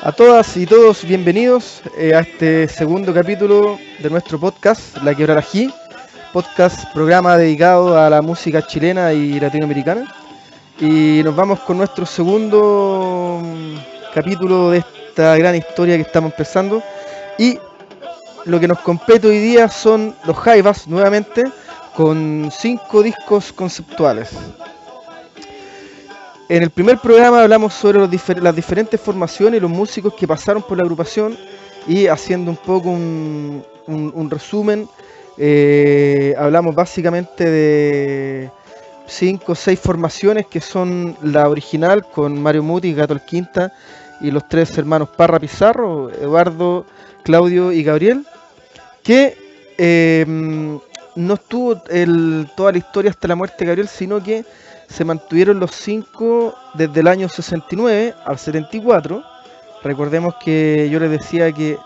A todas y todos bienvenidos a este segundo capítulo de nuestro podcast, La Quebrarají, programa dedicado a la música chilena y latinoamericana. Y nos vamos con nuestro segundo capítulo de esta gran historia que estamos empezando. Y lo que nos compete hoy día son los Jaivas, nuevamente, con 5 discos conceptuales. En el primer programa hablamos sobre las diferentes formaciones y los músicos que pasaron por la agrupación, y haciendo un poco un resumen, hablamos básicamente de 5 o 6 formaciones que son la original, con Mario Mutis, Gato Alquinta y los 3 hermanos Parra Pizarro, Eduardo, Claudio y Gabriel, que no estuvo toda la historia hasta la muerte de Gabriel, sino que se mantuvieron los 5 desde el año 69 al 74. Recordemos que yo les decía que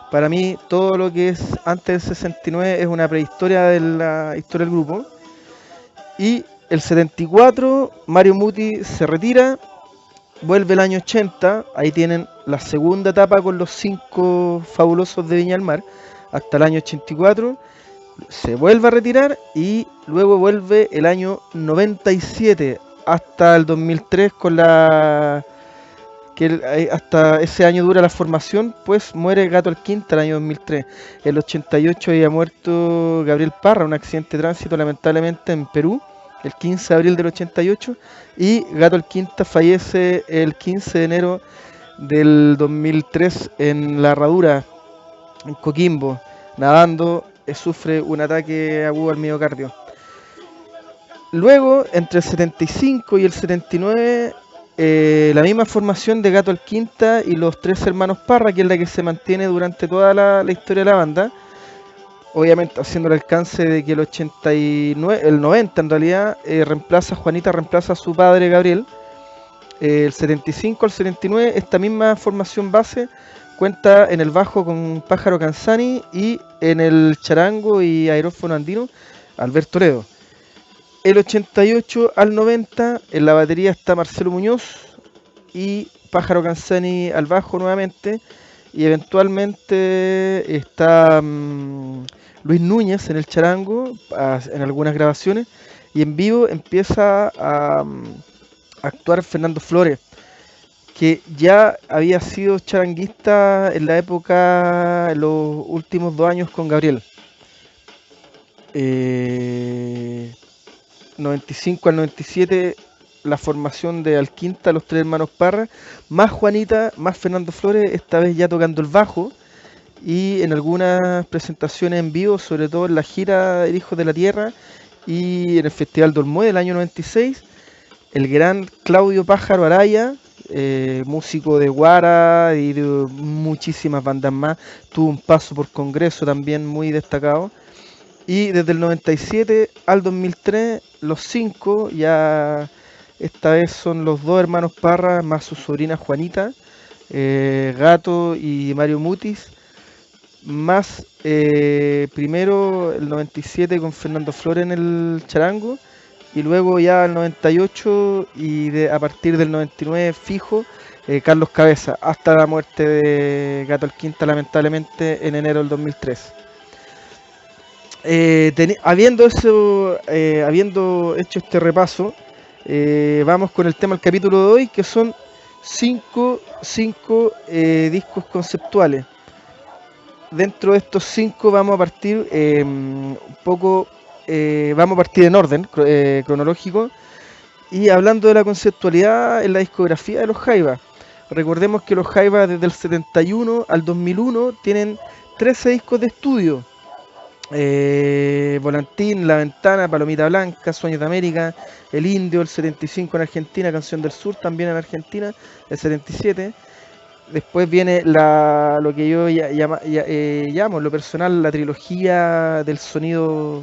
para mí todo lo que es antes del 69 es una prehistoria de la historia del grupo. Y el 74 Mario Muti se retira, vuelve el año 80, ahí tienen la segunda etapa con los 5 fabulosos de Viña del Mar, hasta el año 84. Se vuelve a retirar y luego vuelve el año 97 hasta el 2003 con la que hasta ese año dura la formación, pues muere Gato Alquinta el año 2003. El 88 había muerto Gabriel Parra, un accidente de tránsito lamentablemente en Perú, el 15 de abril del 88, y Gato Alquinta fallece el 15 de enero del 2003 en La Herradura, en Coquimbo, nadando. Sufre un ataque agudo al miocardio. Luego, entre el 75 y el 79, la misma formación de Gato Alquinta y los 3 hermanos Parra, que es la que se mantiene durante toda la historia de la banda, obviamente haciendo el alcance de que el 89, el 90 en realidad, Juanita reemplaza a su padre Gabriel. El 75 al 79, esta misma formación base cuenta en el bajo con Pájaro Canzani y en el charango y aerófono andino Alberto Ledo. El 88 al 90 en la batería está Marcelo Muñoz y Pájaro Canzani al bajo nuevamente, y eventualmente está Luis Núñez en el charango en algunas grabaciones, y en vivo empieza a actuar Fernando Flores, que ya había sido charanguista en la época, en los últimos 2 años con Gabriel. 95 al 97 la formación de Alquinta, los 3 hermanos Parra, más Juanita, más Fernando Flores, esta vez ya tocando el bajo, y en algunas presentaciones en vivo, sobre todo en la gira El Hijo de la Tierra y en el Festival de Olmué del año 96, el gran Claudio Pájaro Araya, músico de Guara y de muchísimas bandas más, tuvo un paso por Congreso también muy destacado. Y desde el 97 al 2003, los 5, ya esta vez son los 2 hermanos Parra más su sobrina Juanita, Gato y Mario Mutis, más primero el 97 con Fernando Flores en el charango, y luego ya el 98 y a partir del 99 fijo, Carlos Cabeza, hasta la muerte de Gato Alquinta lamentablemente en enero del 2003. Habiendo hecho este repaso, vamos con el tema del capítulo de hoy, que son 5 discos conceptuales. Dentro de estos 5 vamos a partir un poco, vamos a partir en orden cronológico, y hablando de la conceptualidad en la discografía de los Jaivas. Recordemos que los Jaivas desde el 71 al 2001 tienen 13 discos de estudio. Volantín, La Ventana, Palomita Blanca, Sueños de América, El Indio, el 75 en Argentina, Canción del Sur también en Argentina, el 77. Después viene lo que yo llamo en lo personal la trilogía del sonido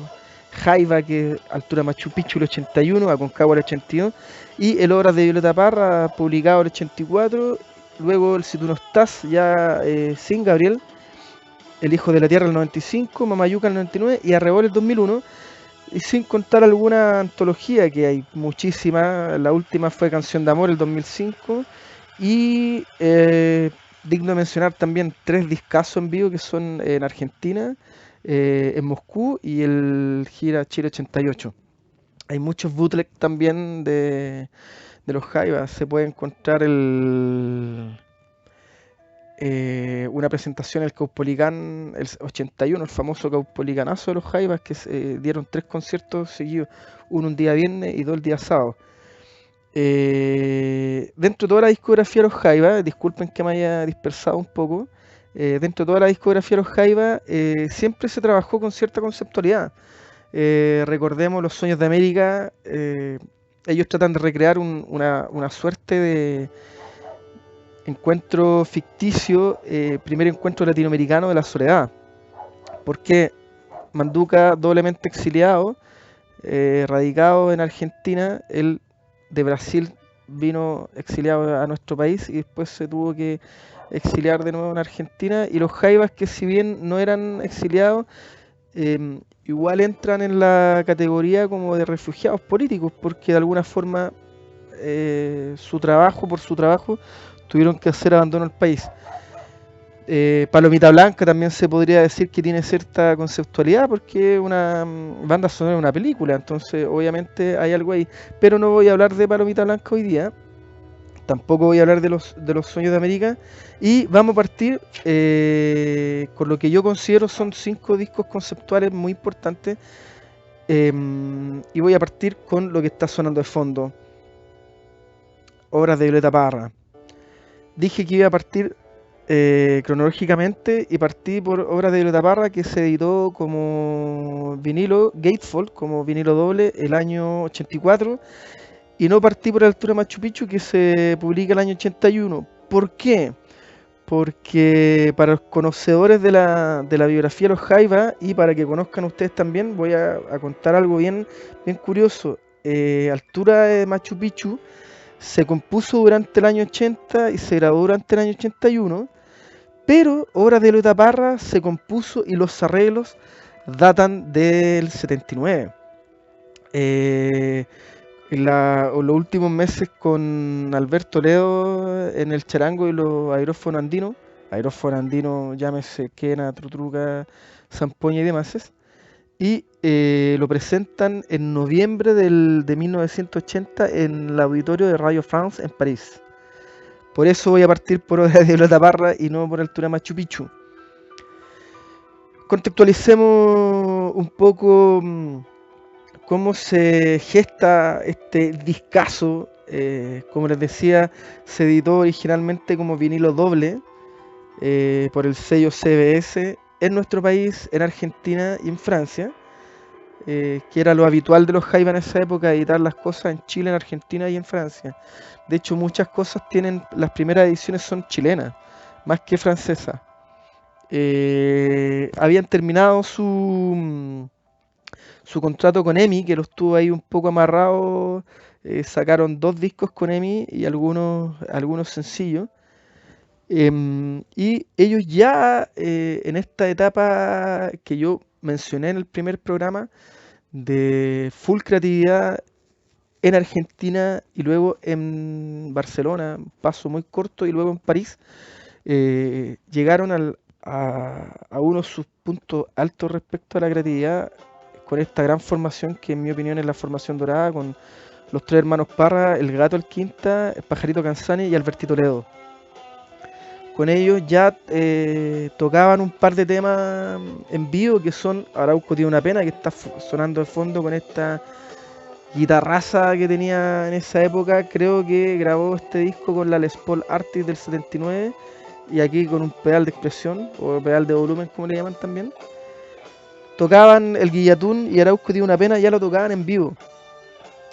Jaiva, que es Altura Machu Picchu el 81, Aconcagua el 82, y el Obras de Violeta Parra, publicado el 84. Luego el Si tú no estás, ya sin Gabriel, El Hijo de la Tierra el 95, Mamayuca el 99 y Arrebol el 2001. Y sin contar alguna antología, que hay muchísimas. La última fue Canción de Amor el 2005. Y digno de mencionar también 3 discazos en vivo que son en Argentina, en Moscú y el Gira Chile 88. Hay muchos bootlegs también de los Jaivas. Se puede encontrar una presentación el Caupolicán, el 81, el famoso Caupolicanazo de los Jaivas, que dieron 3 conciertos seguidos, uno un día viernes y 2 el día sábado. Dentro de toda la discografía de los Jaivas, disculpen que me haya dispersado un poco, dentro de toda la discografía de los Jaivas siempre se trabajó con cierta conceptualidad. Recordemos Los Sueños de América, ellos tratan de recrear una suerte de encuentro ficticio, primer encuentro latinoamericano de la soledad, porque Manduca, doblemente exiliado, radicado en Argentina, él de Brasil vino exiliado a nuestro país y después se tuvo que exiliar de nuevo en Argentina, y los Jaivas, que si bien no eran exiliados, igual entran en la categoría como de refugiados políticos, porque de alguna forma por su trabajo, tuvieron que hacer abandono al país. Palomita Blanca también se podría decir que tiene cierta conceptualidad porque es una banda sonora de una película, entonces obviamente hay algo ahí. Pero no voy a hablar de Palomita Blanca hoy día, tampoco voy a hablar de los Sueños de América, y vamos a partir con lo que yo considero son 5 discos conceptuales muy importantes, y voy a partir con lo que está sonando de fondo, Obras de Violeta Parra. Dije que iba a partir cronológicamente y partí por Obras de Violeta Parra, que se editó como vinilo Gatefold, como vinilo doble el año 84, y no partí por Altura Machu Picchu, que se publica el año 81. ¿Por qué? Porque para los conocedores de la biografía de los Jaivas y para que conozcan ustedes también, voy a contar algo bien curioso. Altura de Machu Picchu se compuso durante el año 80 y se grabó durante el año 81, pero Obras de Violeta Parra se compuso y los arreglos datan del 79. En los últimos meses con Alberto Ledo en el charango y los aerófonos andinos, llámese Quena, Trutruca, Zampoña y demás, y lo presentan en noviembre de 1980 en el auditorio de Radio France en París. Por eso voy a partir por Obras de Violeta Parra y no por Altura Machu Picchu. Contextualicemos un poco cómo se gesta este discazo. Como les decía, se editó originalmente como vinilo doble por el sello CBS en nuestro país, en Argentina y en Francia, que era lo habitual de los Jaivas en esa época, editar las cosas en Chile, en Argentina y en Francia. De hecho, muchas cosas las primeras ediciones son chilenas, más que francesas. Habían terminado su contrato con EMI, que los tuvo ahí un poco amarrados. Sacaron 2 discos con EMI y algunos sencillos. Y ellos ya en esta etapa que yo mencioné en el primer programa de full creatividad en Argentina y luego en Barcelona, un paso muy corto, y luego en París, llegaron a uno de sus puntos altos respecto a la creatividad con esta gran formación que en mi opinión es la formación dorada, con los 3 hermanos Parra, el Gato El Quinta, el Pajarito Canzani y Albertito Ledo. Con ellos ya tocaban un par de temas en vivo, que son Arauco tiene una pena, que está sonando de fondo con esta guitarraza que tenía en esa época. Creo que grabó este disco con la Les Paul Artist del 79 y aquí con un pedal de expresión o pedal de volumen, como le llaman también. Tocaban el Guillatún y Arauco tiene una pena, ya lo tocaban en vivo.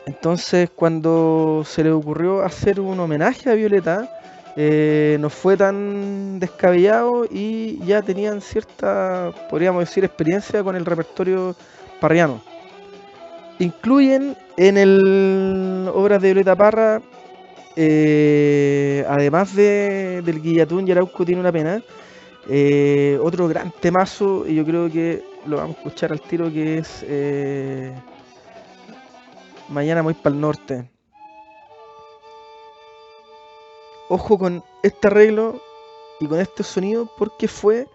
Entonces, cuando se le ocurrió hacer un homenaje a Violeta, no fue tan descabellado y ya tenían cierta, podríamos decir, experiencia con el repertorio parriano. Incluyen en el Obras de Violeta Parra, además del Guillatún y Arauco tiene una pena, otro gran temazo, y yo creo que lo vamos a escuchar al tiro, que es Mañana voy para el norte. Ojo con este arreglo, y con este sonido porque fue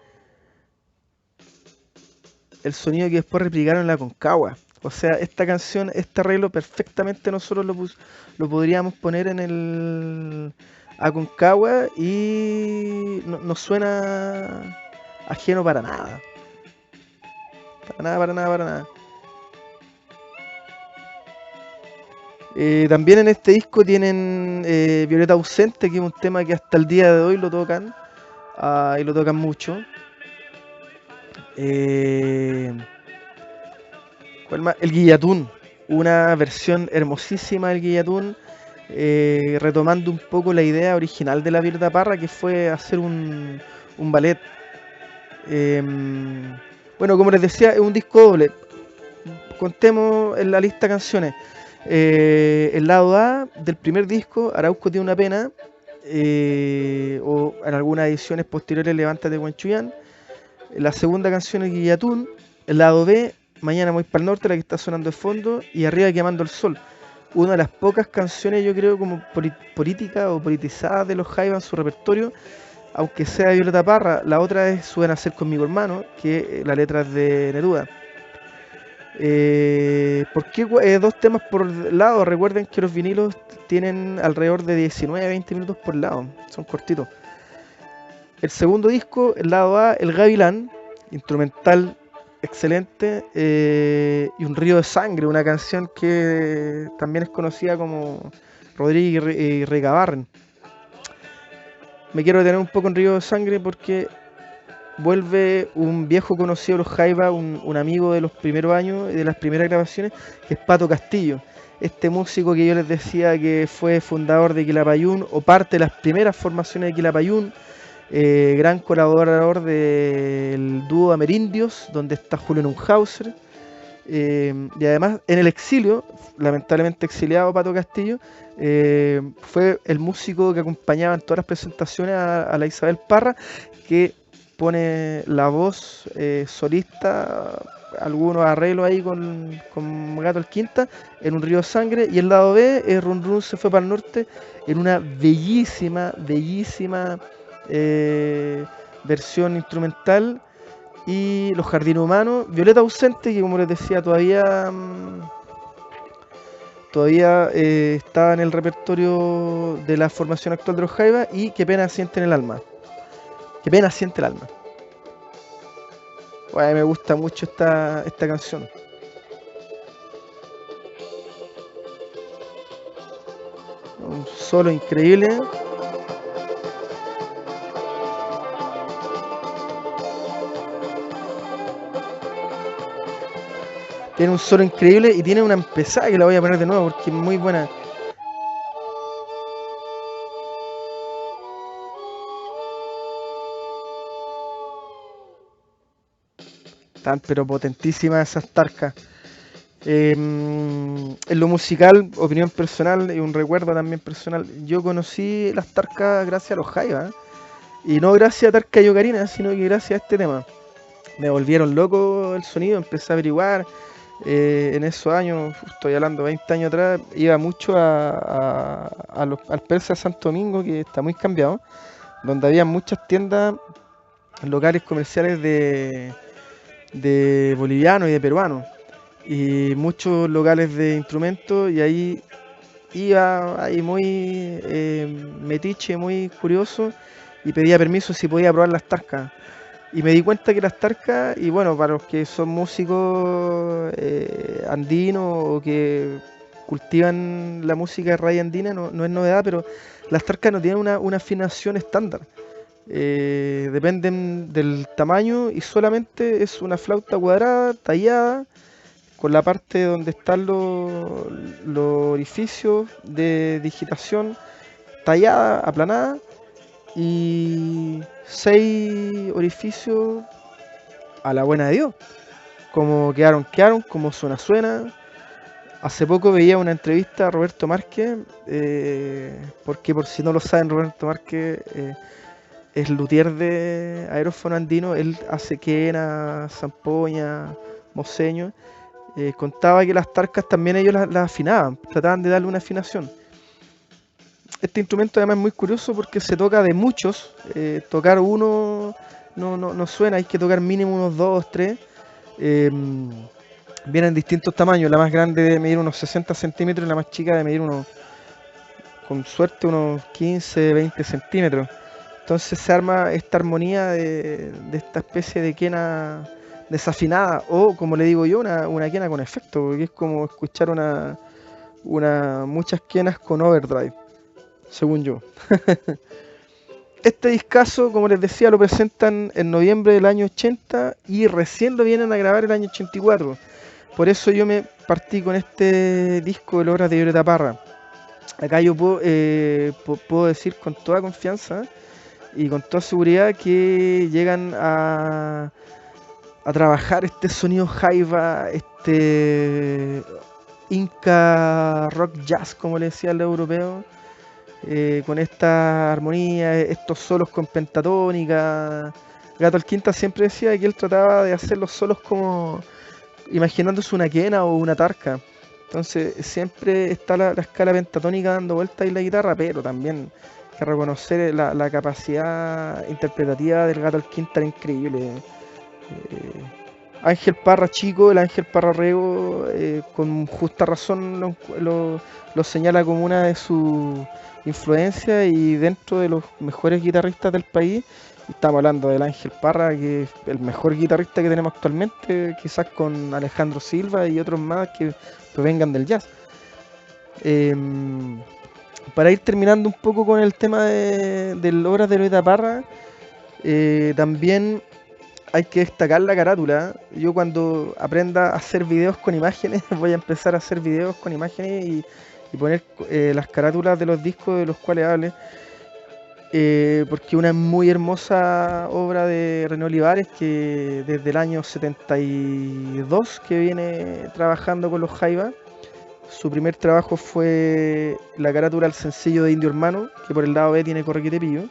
el sonido que después replicaron en la Concagua. O sea, esta canción, este arreglo perfectamente nosotros lo podríamos poner en el Aconcagua y no suena ajeno para nada. Para nada, para nada, para nada. También en este disco tienen Violeta Ausente, que es un tema que hasta el día de hoy lo tocan, y lo tocan mucho. Eh, ¿Cuál más? El Guillatún, una versión hermosísima del Guillatún, retomando un poco la idea original de la Violeta Parra, que fue hacer un ballet. Bueno, como les decía, es un disco doble. Contemos en la lista de canciones. El lado A del primer disco, Arauco tiene una pena, o en algunas ediciones posteriores, Levántate Huanchuyán. La segunda canción es Guillatún. El lado B, Mañana voy para el norte, la que está sonando de fondo, y Arriba quemando el sol. Una de las pocas canciones, yo creo, como política o politizadas de los Jaivas en su repertorio, aunque sea de Violeta Parra. La otra es Suben a ser conmigo hermano, que la letra es de Neruda. ¿Por qué dos temas por lado? Recuerden que los vinilos tienen alrededor de 19-20 minutos por lado, son cortitos. El segundo disco, el lado A, El Gavilán, instrumental excelente, y Un río de sangre, una canción que también es conocida como Rodríguez y Recabarren. Me quiero detener un poco en Río de Sangre porque vuelve un viejo conocido de los Jaiba, un amigo de los primeros años y de las primeras grabaciones, que es Pato Castillo. Este músico que yo les decía que fue fundador de Quilapayún, o parte de las primeras formaciones de Quilapayún, gran colaborador del dúo Amerindios, donde está Julio Nunhauser, y además en el exilio, lamentablemente exiliado Pato Castillo, fue el músico que acompañaba en todas las presentaciones a la Isabel Parra, que pone la voz solista, algunos arreglos ahí con Gato el Quinta, en Un río de sangre, y el lado B, Run Run se fue para el norte, en una bellísima, bellísima versión instrumental. Y Los Jardines Humanos, Violeta Ausente, que como les decía todavía está en el repertorio de la formación actual de los Jaivas, y Qué pena siente en el alma. Qué pena siente el alma. Bueno, me gusta mucho esta canción. Un solo increíble. Tiene un solo increíble y tiene una empezada que la voy a poner de nuevo porque es muy buena. Tan pero potentísimas esas tarcas. En lo musical, opinión personal y un recuerdo también personal, yo conocí las tarcas gracias a los Jaivas, y no gracias a Tarca y Ocarina, sino que gracias a este tema. Me volvieron loco el sonido, empecé a averiguar. En esos años, estoy hablando 20 años atrás, iba mucho al Persa de Santo Domingo, que está muy cambiado, donde había muchas tiendas, locales comerciales de bolivianos y de peruanos, y muchos locales de instrumentos, y ahí iba ahí muy metiche, muy curioso, y pedía permiso si podía probar las tarcas. Y me di cuenta que las tarcas, y bueno, para los que son músicos andinos o que cultivan la música de raíz andina, no es novedad, pero las tarcas no tienen una afinación estándar. Dependen del tamaño y solamente es una flauta cuadrada, tallada, con la parte donde están los orificios de digitación tallada, aplanada, y 6 orificios a la buena de Dios. Como quedaron, como suena. Hace poco veía una entrevista a Roberto Márquez, porque por si no lo saben, Roberto Márquez es luthier de aerófono andino, él hace quena, zampoña, moseño. Contaba que las tarcas también ellos las afinaban, trataban de darle una afinación. Este instrumento además es muy curioso porque se toca de muchos. Tocar uno no suena, hay que tocar mínimo unos dos, tres. Eh, Vienen en distintos tamaños. La más grande debe medir unos 60 centímetros y la más chica debe medir unos, con suerte, unos 15, 20 centímetros. Entonces se arma esta armonía de esta especie de quena desafinada, o como le digo yo, una quena con efecto, porque es como escuchar muchas quenas con overdrive, según yo. Este discazo, como les decía, lo presentan en noviembre del año 80 y recién lo vienen a grabar el año 84. Por eso yo me partí con este disco de obras de Violeta Parra. Acá yo puedo decir con toda confianza y con toda seguridad que llegan a trabajar este sonido jaiba, este Inca rock jazz, como le decía el europeo, con esta armonía, estos solos con pentatónica. Gato Alquinta siempre decía que él trataba de hacer los solos como imaginándose una quena o una tarca. Entonces siempre está la escala pentatónica dando vueltas en la guitarra, pero también hay que reconocer la capacidad interpretativa del Gato Alquinta, era increíble. Ángel Parra chico, el Ángel Parra Rego, con justa razón lo señala como una de sus influencias y dentro de los mejores guitarristas del país. Estamos hablando del Ángel Parra, que es el mejor guitarrista que tenemos actualmente, quizás con Alejandro Silva y otros más que provengan del jazz. Eh, para ir terminando un poco con el tema de obras de Violeta Parra, también hay que destacar la carátula. Yo cuando aprenda a hacer videos con imágenes, voy a empezar a hacer videos con imágenes y poner las carátulas de los discos de los cuales hable. Porque una muy hermosa obra de René Olivares, que desde el año 72 que viene trabajando con los Jaivas. Su primer trabajo fue la carátula al sencillo de Indio Hermano, que por el lado B tiene Corre que te pillo.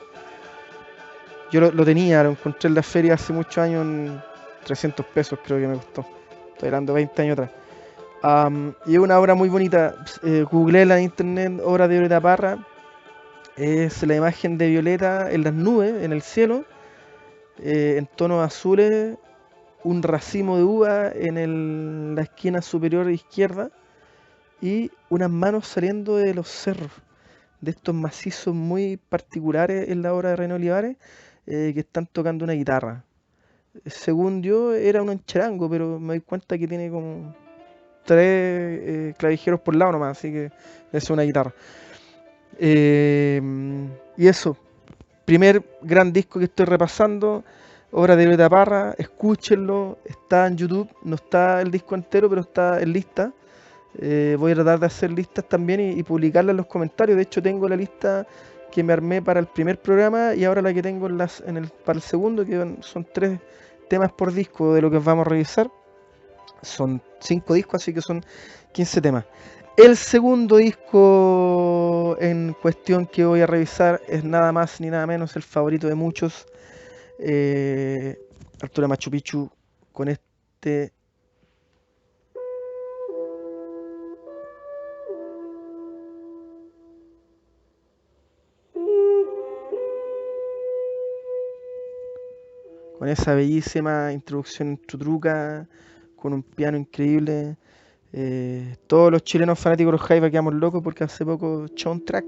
Yo lo tenía, lo encontré en la feria hace muchos años en 300 pesos, creo que me costó. Estoy hablando 20 años atrás. Y es una obra muy bonita. Googleé en internet, obra de Violeta Parra. Es la imagen de Violeta en las nubes, en el cielo, en tonos azules, un racimo de uva en la esquina superior izquierda y unas manos saliendo de los cerros, de estos macizos muy particulares en la obra de René Olivares, que están tocando una guitarra. Según yo era un charango, pero me doy cuenta que tiene como tres clavijeros por lado nomás, así que es una guitarra. Y eso, primer gran disco que estoy repasando, obra de Violeta Parra, escúchenlo, está en YouTube, no está el disco entero, pero está en lista. Voy a tratar de hacer listas también y publicarlas en los comentarios. De hecho tengo la lista que me armé para el primer programa y ahora la que tengo para el segundo, que son 3 temas por disco de lo que vamos a revisar. Son 5 discos, así que son 15 temas. El segundo disco en cuestión que voy a revisar es nada más ni nada menos el favorito de muchos, Altura Machu Picchu, con esa bellísima introducción en Trutruca, con un piano increíble. Todos los chilenos fanáticos de los Jaiba quedamos locos porque hace poco Chon Track,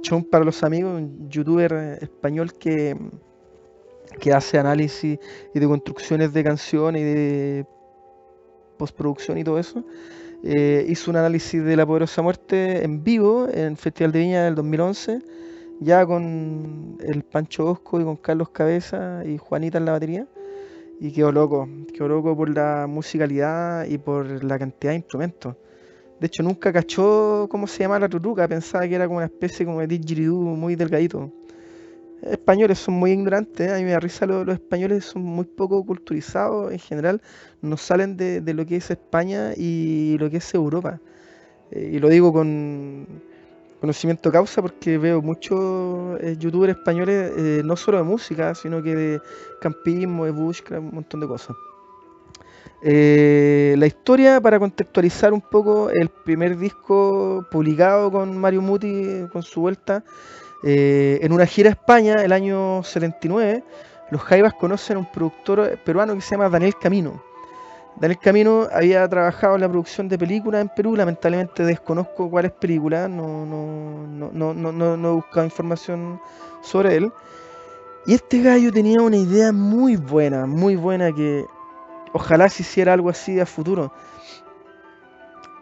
Chon para los amigos, un youtuber español que hace análisis y de construcciones de canciones y de postproducción y todo eso, hizo un análisis de La Poderosa Muerte en vivo en el Festival de Viña del 2011, ya con el Pancho Bosco y con Carlos Cabeza y Juanita en la batería. Y quedó loco por la musicalidad y por la cantidad de instrumentos. De hecho, nunca cachó cómo se llama la tutuca, pensaba que era como una especie como de didgeridoo muy delgadito. Españoles son muy ignorantes, a mí me da risa, los españoles son muy poco culturizados en general, no salen de lo que es España y lo que es Europa. Y lo digo con conocimiento de causa porque veo muchos youtubers españoles, no solo de música, sino que de campismo, de bushcraft, un montón de cosas. La historia, para contextualizar un poco, el primer disco publicado con Mario Muti, con su vuelta, en una gira a España el año 79, los Jaivas conocen a un productor peruano que se llama Daniel Camino. Daniel Camino había trabajado en la producción de películas en Perú, lamentablemente desconozco cuáles películas, no he buscado información sobre él. Y este gallo tenía una idea muy buena, que ojalá se hiciera algo así a futuro.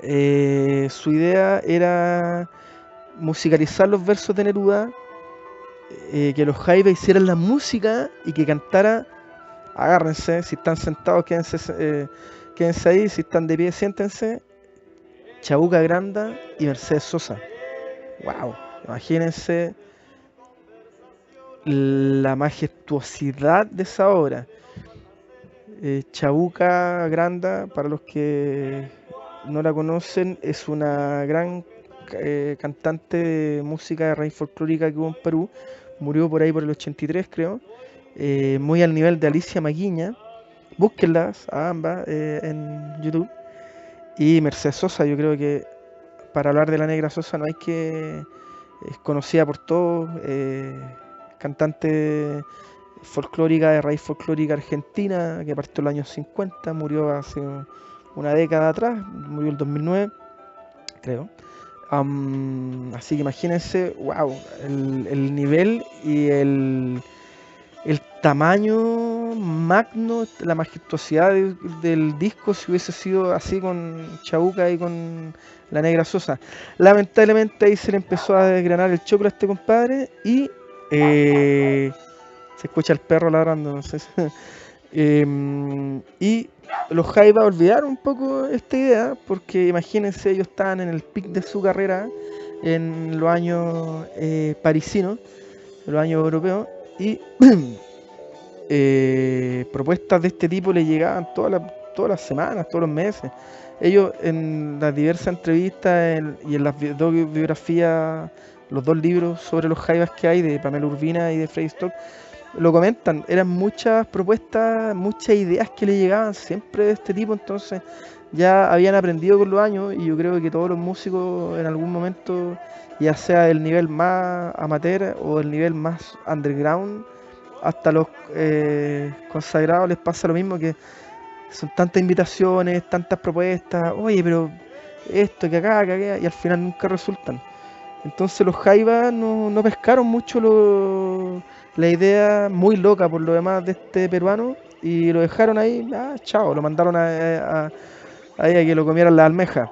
Su idea era musicalizar los versos de Neruda, que los Jaivas hicieran la música y que cantara. Agárrense, si están sentados, quédense ahí, si están de pie, siéntense. Chabuca Granda y Mercedes Sosa. Wow, imagínense la majestuosidad de esa obra. Chabuca Granda, para los que no la conocen, es una gran cantante de música de raíz folclórica que hubo en Perú. Murió por ahí por el 83, creo. Muy al nivel de Alicia Maguiña. Búsquenlas a ambas en YouTube. Y Mercedes Sosa, yo creo que para hablar de la Negra Sosa no hay que... Es conocida por todos, cantante folclórica de raíz folclórica argentina, que partió en los años 50, murió hace una década atrás, murió en el 2009, creo. Así que imagínense, wow, el nivel y el tamaño magno, la majestuosidad del disco si hubiese sido así con Chabuca y con la Negra Sosa. Lamentablemente ahí se le empezó a desgranar el choclo a este compadre y se escucha el perro ladrando, no sé. Y los Jaivas olvidaron un poco esta idea porque imagínense, ellos estaban en el pic de su carrera en los años parisinos, en los años europeos, y propuestas de este tipo le llegaban todas las semanas, todos los meses. Ellos en las diversas entrevistas y en las dos biografías, los dos libros sobre los Jaivas que hay, de Pamela Urbina y de Freddy Stock, lo comentan. Eran muchas propuestas, muchas ideas que le llegaban siempre de este tipo, entonces ya habían aprendido con los años, y yo creo que todos los músicos en algún momento, ya sea del nivel más amateur o del nivel más underground, hasta los consagrados, les pasa lo mismo, que son tantas invitaciones, tantas propuestas, oye, pero esto, que acá, y al final nunca resultan. Entonces los Jaivas no pescaron mucho la idea muy loca por lo demás de este peruano, y lo dejaron ahí, chao, lo mandaron a que lo comieran las almejas.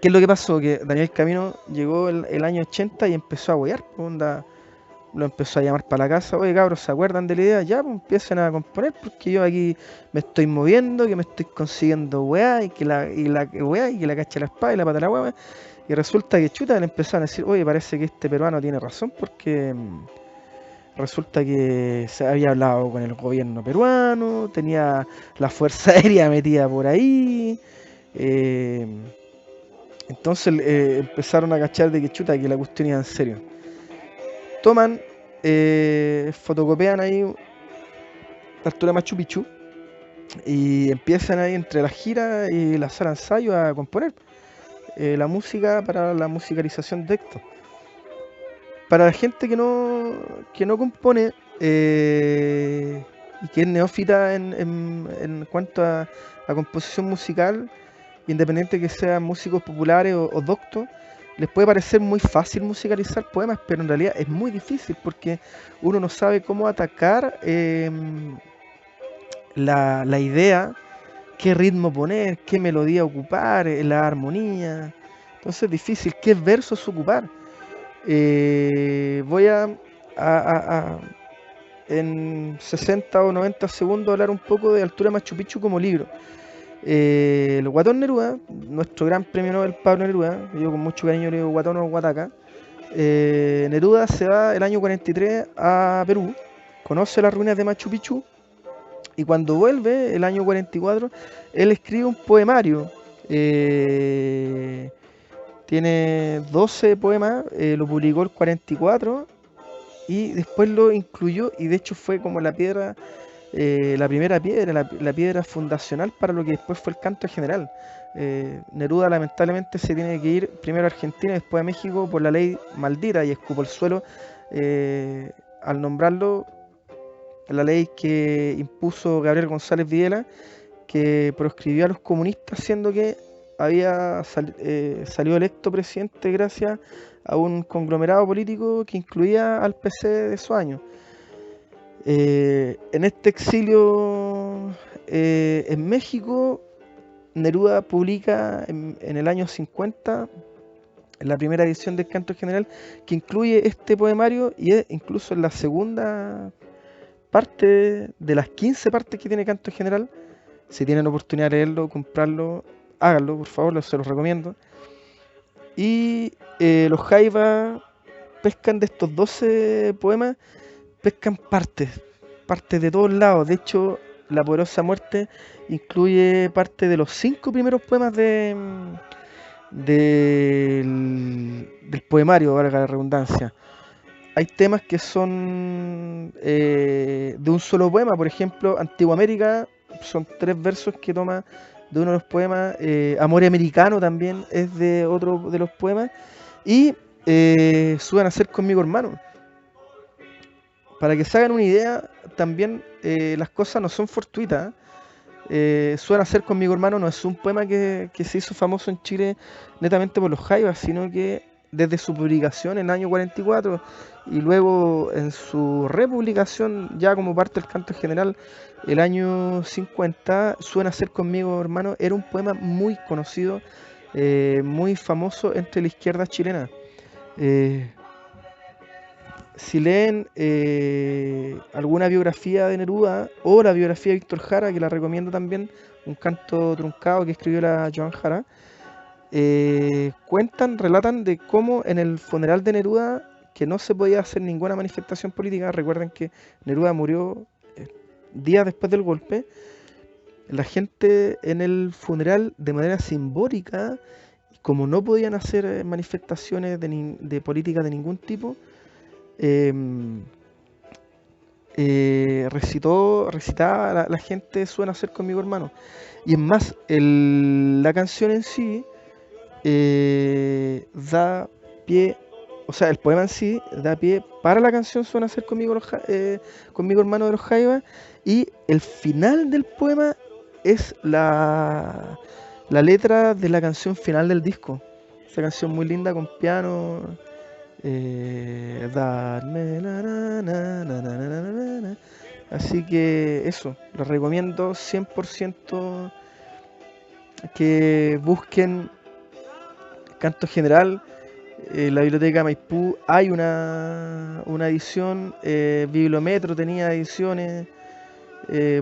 ¿Qué es lo que pasó? Que Daniel Camino llegó el año 80 y empezó a huear, onda, lo empezó a llamar para la casa. Oye, cabros, ¿se acuerdan de la idea? Ya, pues empiecen a componer, porque yo aquí me estoy moviendo, que me estoy consiguiendo weá, y que la cacha la espada y la pata de la weá. Y resulta que chuta, le empezaron a decir, oye, parece que este peruano tiene razón, porque resulta que se había hablado con el gobierno peruano, tenía la Fuerza Aérea metida por ahí. eh, entonces empezaron a cachar de que chuta, que la cuestión iba en serio. Toman, fotocopian ahí la altura de Machu Picchu y empiezan ahí entre la gira y la sala de ensayo a componer la música para la musicalización de esto. Para la gente que no compone y que es neófita en cuanto a composición musical, independiente que sean músicos populares o doctos, les puede parecer muy fácil musicalizar poemas, pero en realidad es muy difícil porque uno no sabe cómo atacar la idea, qué ritmo poner, qué melodía ocupar, la armonía. Entonces es difícil, qué versos ocupar. Voy a en 60 o 90 segundos hablar un poco de Altura Machu Picchu como libro. El Guatón Neruda, nuestro gran premio Nobel Pablo Neruda, yo con mucho cariño le digo Guatón o Guataca. Neruda se va el año 43 a Perú, conoce las ruinas de Machu Picchu, y cuando vuelve el año 44 él escribe un poemario. Tiene 12 poemas, lo publicó el 44 y después lo incluyó, y de hecho fue como la piedra la primera piedra, la piedra fundacional para lo que después fue el canto general. Neruda lamentablemente se tiene que ir primero a Argentina y después a México por la ley maldita y escupo el suelo, al nombrarlo, la ley que impuso Gabriel González Videla, que proscribió a los comunistas, siendo que había salió electo presidente gracias a un conglomerado político que incluía al PC de esos años. En este exilio en México, Neruda publica en el año 50 la primera edición del Canto General, que incluye este poemario y es incluso en la segunda parte de las 15 partes que tiene Canto General. Si tienen oportunidad de leerlo, comprarlo, háganlo, por favor, se los recomiendo. Y los Jaivas pescan de estos 12 poemas, pescan partes de todos lados. De hecho, La Poderosa Muerte incluye parte de los 5 primeros poemas del poemario, valga la redundancia. Hay temas que son de un solo poema, por ejemplo, Antigua América, son 3 versos que toma de uno de los poemas. Amor Americano también es de otro de los poemas. Y Suban a ser conmigo, hermano. Para que se hagan una idea, también las cosas no son fortuitas. Suban a ser conmigo, hermano no es un poema que se hizo famoso en Chile netamente por los Jaivas, sino que desde su publicación en el año 44 y luego en su republicación ya como parte del Canto General el año 50, Suena a ser conmigo, hermano, era un poema muy conocido, muy famoso entre la izquierda chilena. Eh, si leen alguna biografía de Neruda o la biografía de Víctor Jara, que la recomiendo también, un canto truncado que escribió la Joan Jara, relatan de cómo en el funeral de Neruda, que no se podía hacer ninguna manifestación política, recuerden que Neruda murió días después del golpe, la gente en el funeral de manera simbólica, como no podían hacer manifestaciones de política de ningún tipo, recitaba la gente Suena a ser conmigo, hermano. Y es más, la canción en sí da pie, o sea, el poema en sí da pie para la canción Suena a ser conmigo, conmigo, hermano, de los Jaivas. Y el final del poema es la letra de la canción final del disco. Esa canción muy linda con piano. Darme Así que eso, les recomiendo 100% que busquen Canto General. En la biblioteca Maipú hay una edición, Bibliometro tenía ediciones,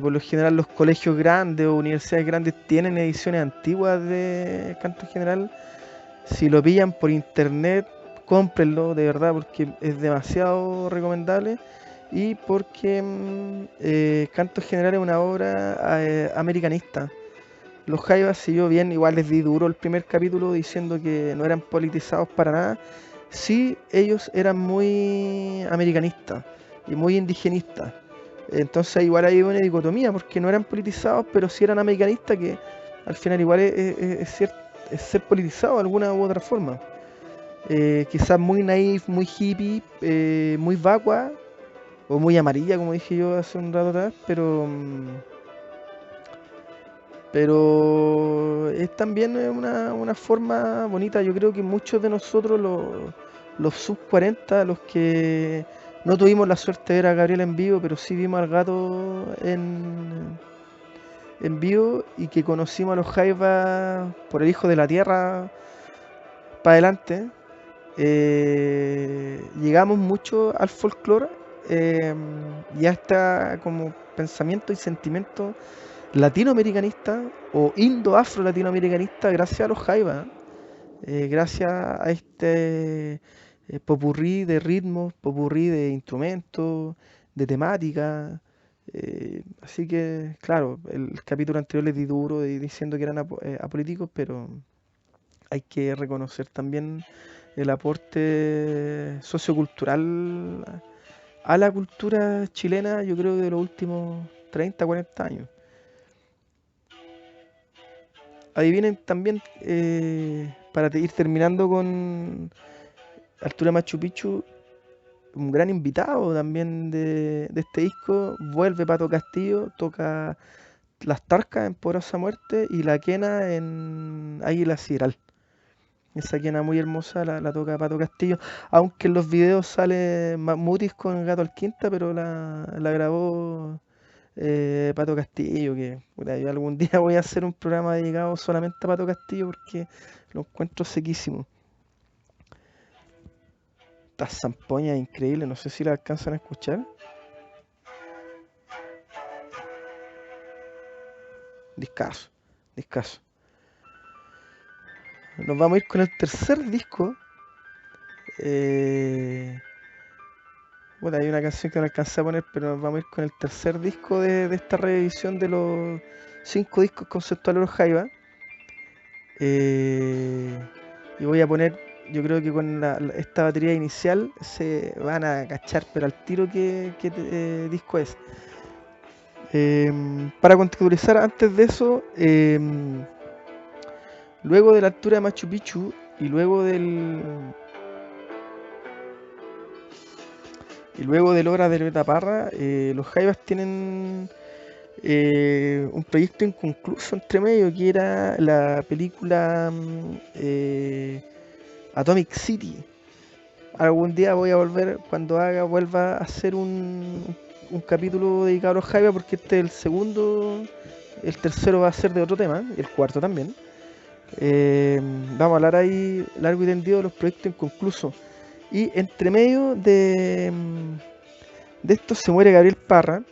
por lo general los colegios grandes o universidades grandes tienen ediciones antiguas de Canto General. Si lo pillan por internet, cómprenlo de verdad porque es demasiado recomendable y porque Canto General es una obra americanista. Los Jaivas, si yo bien, igual les di duro el primer capítulo diciendo que no eran politizados para nada. Sí, ellos eran muy americanistas y muy indigenistas. Entonces igual hay una dicotomía porque no eran politizados, pero sí eran americanistas, que al final igual es ser politizado de alguna u otra forma. Quizás muy naif, muy hippie, muy vacua o muy amarilla, como dije yo hace un rato atrás, pero es también una forma bonita. Yo creo que muchos de nosotros, los sub 40, los que no tuvimos la suerte de ver a Gabriel en vivo, pero sí vimos al Gato en vivo y que conocimos a los Jaivas por el Hijo de la Tierra para adelante, llegamos mucho al folclore y hasta como pensamiento y sentimiento latinoamericanista o indo-afro-latinoamericanista gracias a los Jaivas, gracias a este popurrí de ritmos, popurrí de instrumentos, de temática. Así que, claro, el capítulo anterior les di duro diciendo que eran apolíticos, pero hay que reconocer también el aporte sociocultural a la cultura chilena, yo creo, de los últimos 30, 40 años. Adivinen también, para ir terminando con Altura Machu Picchu, un gran invitado también de este disco, vuelve Pato Castillo, toca Las Tarcas en Porosa Muerte y La Quena en Águila Sideral. Esa quena muy hermosa la toca Pato Castillo, aunque en los videos sale Mutis con Gato Alquinta, pero la grabó Pato Castillo, que puta, yo algún día voy a hacer un programa dedicado solamente a Pato Castillo porque lo encuentro sequísimo. Esta zampoña es increíble, no sé si la alcanzan a escuchar. Discaso, discaso. Nos vamos a ir con el tercer disco. Bueno, hay una canción que no alcancé a poner, pero nos vamos a ir con el tercer disco de esta reedición de los 5 discos conceptuales de los Jaiba. Y voy a poner, yo creo que con esta batería inicial se van a cachar, pero al tiro qué disco es. Para contextualizar antes de eso, luego de la altura de Machu Picchu y luego del Hora de Violeta Parra, los Jaivas tienen un proyecto inconcluso entre medio, que era la película Atomic City. Algún día voy a volver, cuando vuelva a hacer un capítulo dedicado a los Jaivas, porque este es el segundo, el tercero va a ser de otro tema, el cuarto también. Vamos a hablar ahí largo y tendido de los proyectos inconclusos. Y entre medio de esto se muere Gabriel Parra,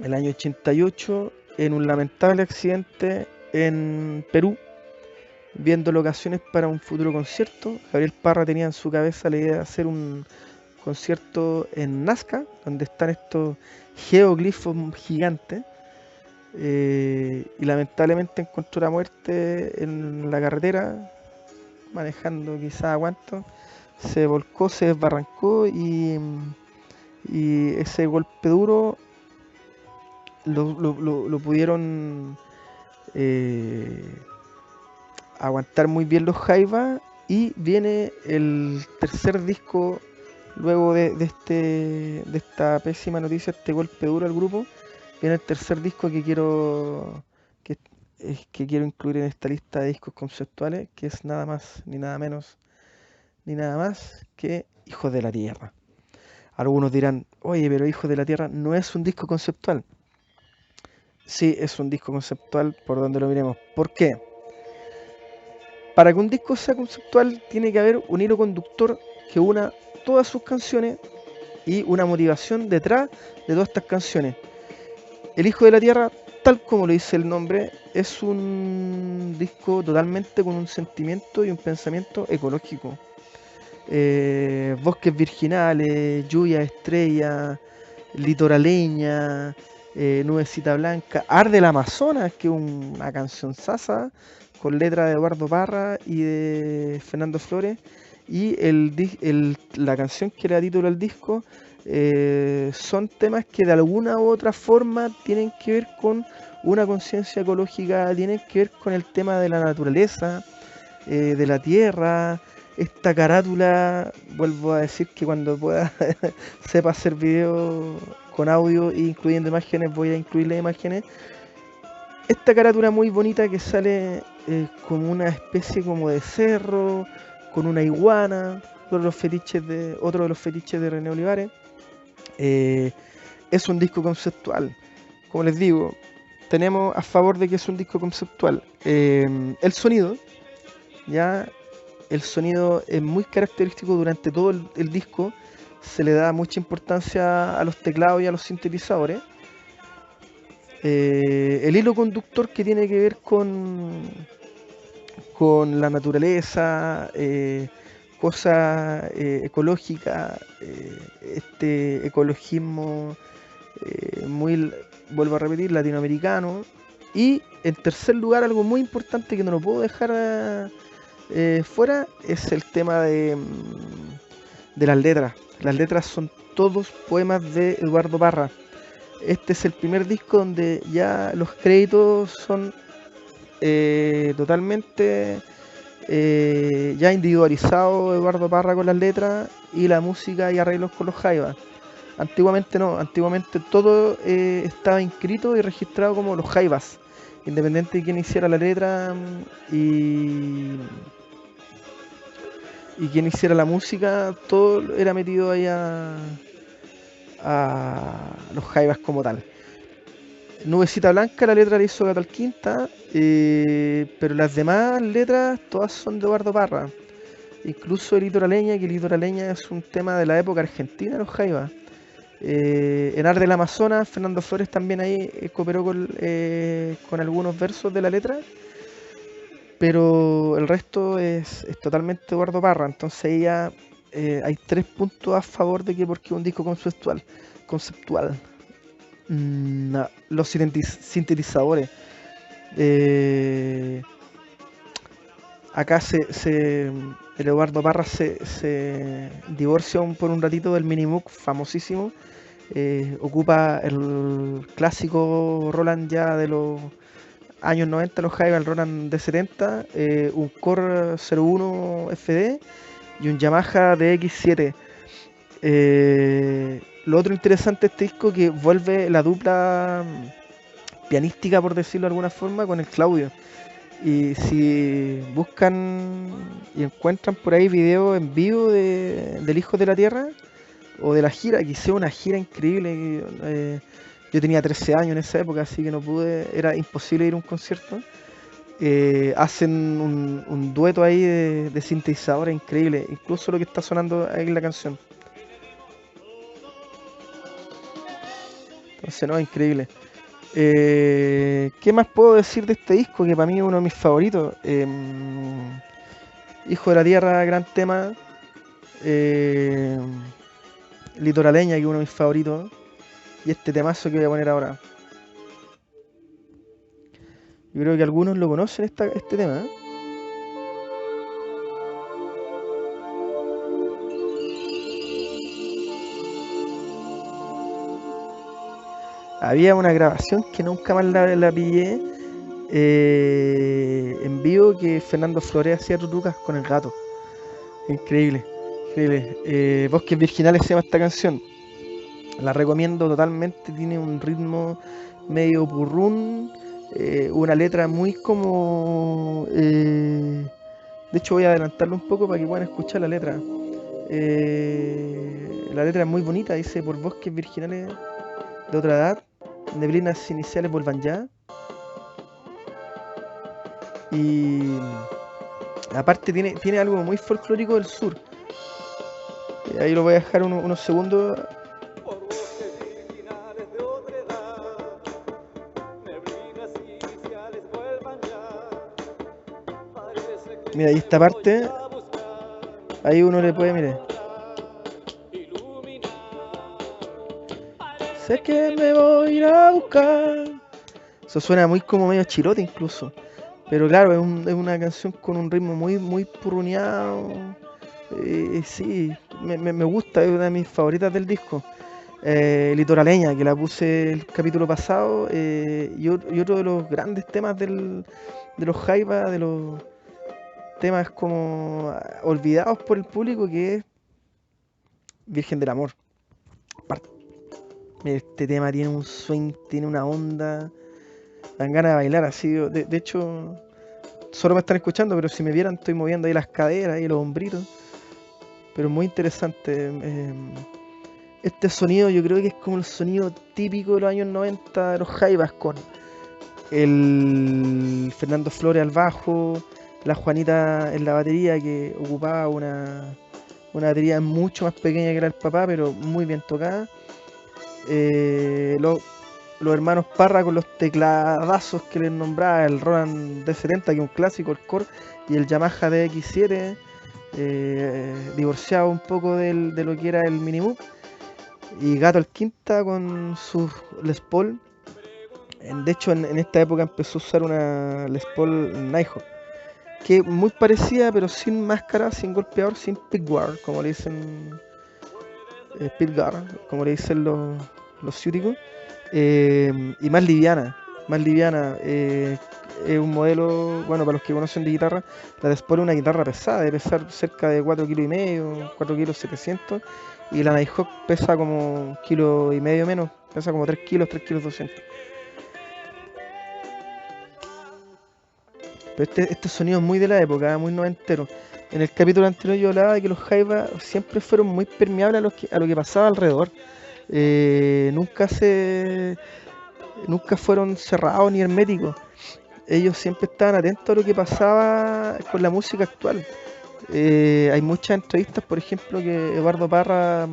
el año 88, en un lamentable accidente en Perú, viendo locaciones para un futuro concierto. Gabriel Parra tenía en su cabeza la idea de hacer un concierto en Nazca, donde están estos geoglifos gigantes, y lamentablemente encontró la muerte en la carretera, manejando quizá a cuánto, se volcó, se desbarrancó y ese golpe duro lo pudieron aguantar muy bien los Jaivas, y viene el tercer disco luego de esta pésima noticia, este golpe duro al grupo. Viene el tercer disco que quiero incluir en esta lista de discos conceptuales, que es nada más ni nada menos ni nada más que Hijos de la Tierra. Algunos dirán, oye, pero Hijos de la Tierra no es un disco conceptual. Sí, es un disco conceptual por donde lo miremos. ¿Por qué? Para que un disco sea conceptual tiene que haber un hilo conductor que una todas sus canciones y una motivación detrás de todas estas canciones. El Hijo de la Tierra, tal como lo dice el nombre, es un disco totalmente con un sentimiento y un pensamiento ecológico. Bosques virginales, lluvia estrella, litoraleña, nubecita blanca, Arde el Amazonas, que es una canción sasa con letra de Eduardo Parra y de Fernando Flores, y la canción que le da título al disco, son temas que de alguna u otra forma tienen que ver con una conciencia ecológica, tienen que ver con el tema de la naturaleza, de la tierra. Esta carátula, vuelvo a decir que cuando pueda sepa hacer video con audio e incluyendo imágenes, voy a incluir las imágenes. Esta carátula muy bonita que sale como una especie como de cerro, con una iguana, otro de los fetiches de René Olivares. Es un disco conceptual. Como les digo, tenemos a favor de que es un disco conceptual el sonido, ya. El sonido es muy característico durante todo el disco. Se le da mucha importancia a los teclados y a los sintetizadores. El hilo conductor que tiene que ver con la naturaleza, cosas ecológicas, este ecologismo muy, vuelvo a repetir, latinoamericano. Y en tercer lugar, algo muy importante que no lo puedo dejar fuera, es el tema de las letras. Las letras son todos poemas de Eduardo Parra. este es el primer disco donde ya los créditos son totalmente ya individualizado Eduardo Parra con las letras y la música y arreglos con los Jaivas. Antiguamente no, antiguamente todo estaba inscrito y registrado como los Jaivas, independiente de quién hiciera la letra y quién hiciera la música, todo era metido ahí a los Jaivas como tal. Nubecita Blanca, la letra la hizo Gato Quinta, pero las demás letras todas son de Eduardo Parra. Incluso el Litoraleña, que el Litoraleña es un tema de la época argentina de los Jaivas. En Ar del Amazonas, Fernando Flores también ahí cooperó con algunos versos de la letra, pero el resto es totalmente Eduardo Parra. Entonces ahí ya hay 3 puntos a favor de que porque es un disco conceptual. No, los sintetizadores. Eh, acá el Eduardo Parra se divorcia por un ratito del Minimoog famosísimo. Ocupa el clásico Roland ya de los años 90, los Jaiba, el Roland D70, un Core 01 FD y un Yamaha DX7. Lo otro interesante de este disco que vuelve la dupla pianística, por decirlo de alguna forma, con el Claudio. Y si buscan y encuentran por ahí videos en vivo del Hijo de la Tierra o de la gira, que hice una gira increíble. Yo tenía 13 años en esa época, así que no pude, era imposible ir a un concierto. Hacen un dueto ahí de sintetizadores increíble, incluso lo que está sonando ahí en la canción. Entonces, no, increíble. ¿Qué más puedo decir de este disco? Que para mí es uno de mis favoritos. Hijo de la Tierra, gran tema. Litoraleña, que es uno de mis favoritos. Y este temazo que voy a poner ahora. Yo creo que algunos lo conocen este tema. Había una grabación que nunca más la pillé en vivo, que Fernando Flores hacía tutucas con el gato. Increíble, increíble. Bosques Virginales se llama esta canción. La recomiendo totalmente, tiene un ritmo medio purrún, una letra muy como... de hecho voy a adelantarlo un poco para que puedan escuchar la letra. La letra es muy bonita, dice: por bosques virginales de otra edad, neblinas iniciales vuelvan ya. Y aparte tiene algo muy folclórico del sur. Ahí lo voy a dejar unos segundos. Mira, ahí esta parte, ahí uno le puede, mire. Sé que me voy a ir a buscar. Eso suena muy como medio chilote incluso. Pero claro, es una canción con un ritmo muy, muy purruneado. Sí, me gusta, es una de mis favoritas del disco. Litoraleña, que la puse el capítulo pasado. Y otro de los grandes temas de los Jaivas, de los temas como olvidados por el público, que es Virgen del Amor. Este tema tiene un swing, tiene una onda, dan ganas de bailar así. De hecho, solo me están escuchando, pero si me vieran estoy moviendo ahí las caderas y los hombritos. Pero muy interesante. Este sonido yo creo que es como el sonido típico de los años 90 de los Jaivas, con el Fernando Flores al bajo, la Juanita en la batería, que ocupaba una batería mucho más pequeña que la del papá, pero muy bien tocada. Los hermanos Parra con los tecladazos que les nombraba, el Roland D70, que es un clásico, el Core, y el Yamaha DX7, divorciado un poco de lo que era el Minimoog. Y Gato el Quinta con sus Les Paul. De hecho, en esta época empezó a usar una Les Paul Nighthawk, que es muy parecida, pero sin máscara, sin golpeador, sin pickguard, como le dicen, pickguard, como le dicen los ciúticos. y más liviana, más liviana. Es un modelo, bueno, para los que conocen de guitarra, la Des Paul es una guitarra pesada, de pesar cerca de 4 kilos y medio, 4 kilos 700, y la Nighthawk pesa como 1 kilo y medio menos, pesa como 3 kilos, 3 kilos 200. Pero este sonido es muy de la época, muy noventero. En el capítulo anterior yo hablaba de que los Jaivas siempre fueron muy permeables a lo que pasaba alrededor. Nunca nunca fueron cerrados ni herméticos. Ellos siempre estaban atentos a lo que pasaba con la música actual. Hay muchas entrevistas, por ejemplo, que Eduardo Parra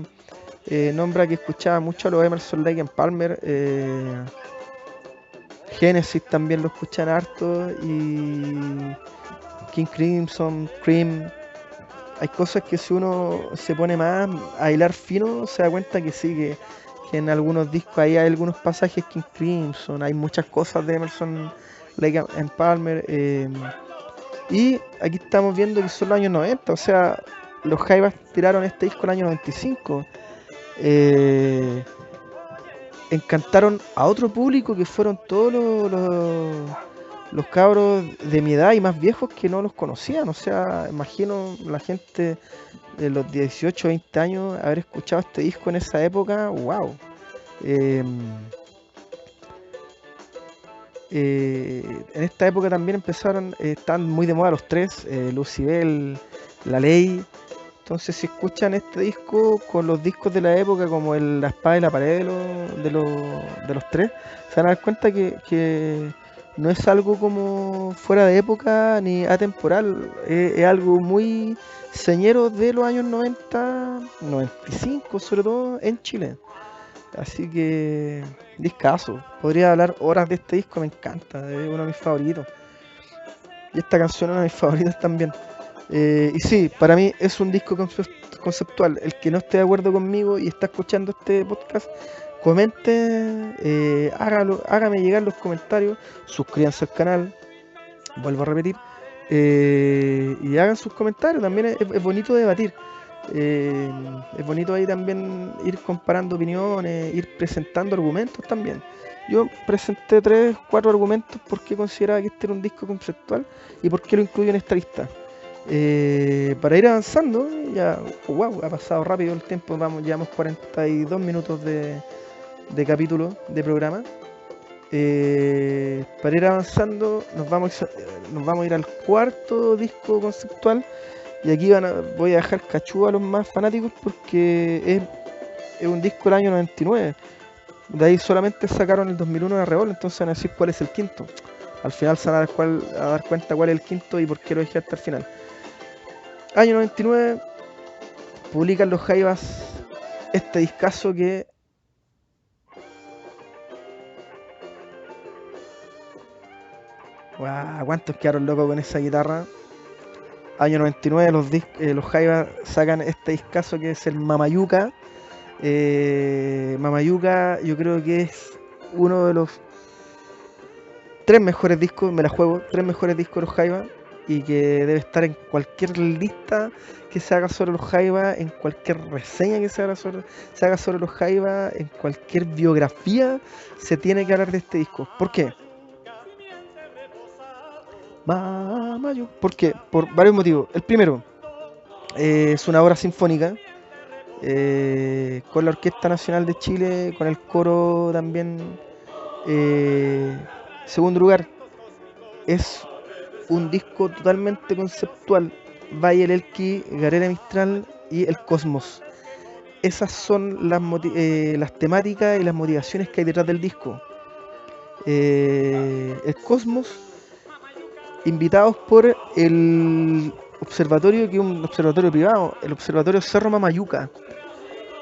nombra que escuchaba mucho a los Emerson, Lake and Palmer. Genesis también lo escuchan harto, y King Crimson, Cream. Hay cosas que si uno se pone más a hilar fino, se da cuenta que sí, que en algunos discos ahí hay algunos pasajes King Crimson, hay muchas cosas de Emerson, Lake and Palmer. Y aquí estamos viendo que son los años 90, o sea, los Jaivas tiraron este disco el año 95. Eh, Encantaron a otro público que fueron todos los cabros de mi edad y más viejos que no los conocían. O sea, imagino la gente de los 18, 20 años haber escuchado este disco en esa época. ¡Wow! En esta época también empezaron, están muy de moda los tres, Lucibel, La Ley. Entonces, si escuchan este disco con los discos de la época, como La Espada y la Pared de los tres, se van a dar cuenta que no es algo como fuera de época ni atemporal, es algo muy señero de los años 90, 95, sobre todo en Chile. Así que, discazo. Podría hablar horas de este disco, me encanta, es uno de mis favoritos. Y esta canción es una de mis favoritas también. Y sí, para mí es un disco conceptual. El que no esté de acuerdo conmigo y está escuchando este podcast, comente, hágame llegar los comentarios, suscríbanse al canal, vuelvo a repetir, y hagan sus comentarios. También es bonito debatir. Es bonito ahí también ir comparando opiniones, ir presentando argumentos también. Yo presenté 3, 4 argumentos por qué consideraba que este era un disco conceptual y por qué lo incluyo en esta lista. Para ir avanzando, ya, wow, ha pasado rápido el tiempo, llevamos 42 minutos de capítulo de programa. Para ir avanzando, nos vamos a ir al cuarto disco conceptual. Y aquí voy a dejar cachú a los más fanáticos porque es un disco del año 99. De ahí solamente sacaron el 2001 de Revol, entonces van a decir cuál es el quinto. Al final se van a dar cuenta cuál es el quinto y por qué lo dejé hasta el final. Año 99, publican los Jaivas este discazo que... ¡Guau! ¿Cuántos quedaron locos con esa guitarra? Año 99, los Jaivas sacan este discazo que es el Mamayuca. Mamayuca yo creo que es uno de los 3 mejores discos, me la juego, 3 mejores discos de los Jaivas, y que debe estar en cualquier lista que se haga sobre los Jaivas, en cualquier reseña que se haga sobre los Jaivas, en cualquier biografía se tiene que hablar de este disco. ¿Por qué? ¿Por qué? Por varios motivos. El primero, es una obra sinfónica, con la Orquesta Nacional de Chile, con el coro también. Segundo lugar, es un disco totalmente conceptual. Valle el Elqui, Garela Mistral y El Cosmos. Esas son las temáticas y las motivaciones que hay detrás del disco. El Cosmos, invitados por el observatorio, que es un observatorio privado, el Observatorio Cerro Mamayuca.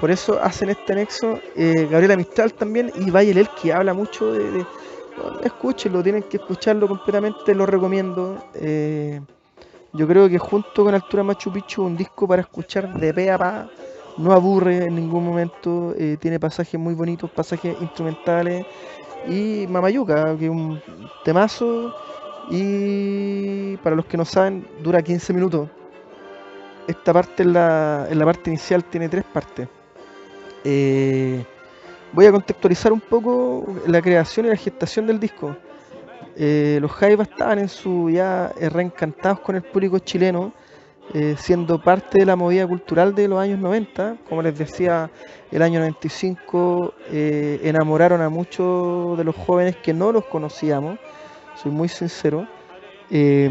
Por eso hacen este nexo. Gabriela Mistral también, y Valle el Elqui habla mucho de escúchenlo, tienen que escucharlo completamente, lo recomiendo. Yo creo que junto con Altura Machu Picchu, un disco para escuchar de pe a pa, no aburre en ningún momento, tiene pasajes muy bonitos, pasajes instrumentales, y Mamayuca, que es un temazo, y para los que no saben, dura 15 minutos. Esta parte en la parte inicial tiene 3 partes. Voy a contextualizar un poco la creación y la gestación del disco. Los Jaivas estaban en su ya reencantados con el público chileno, siendo parte de la movida cultural de los años 90. Como les decía, el año 95 enamoraron a muchos de los jóvenes que no los conocíamos, soy muy sincero. Eh,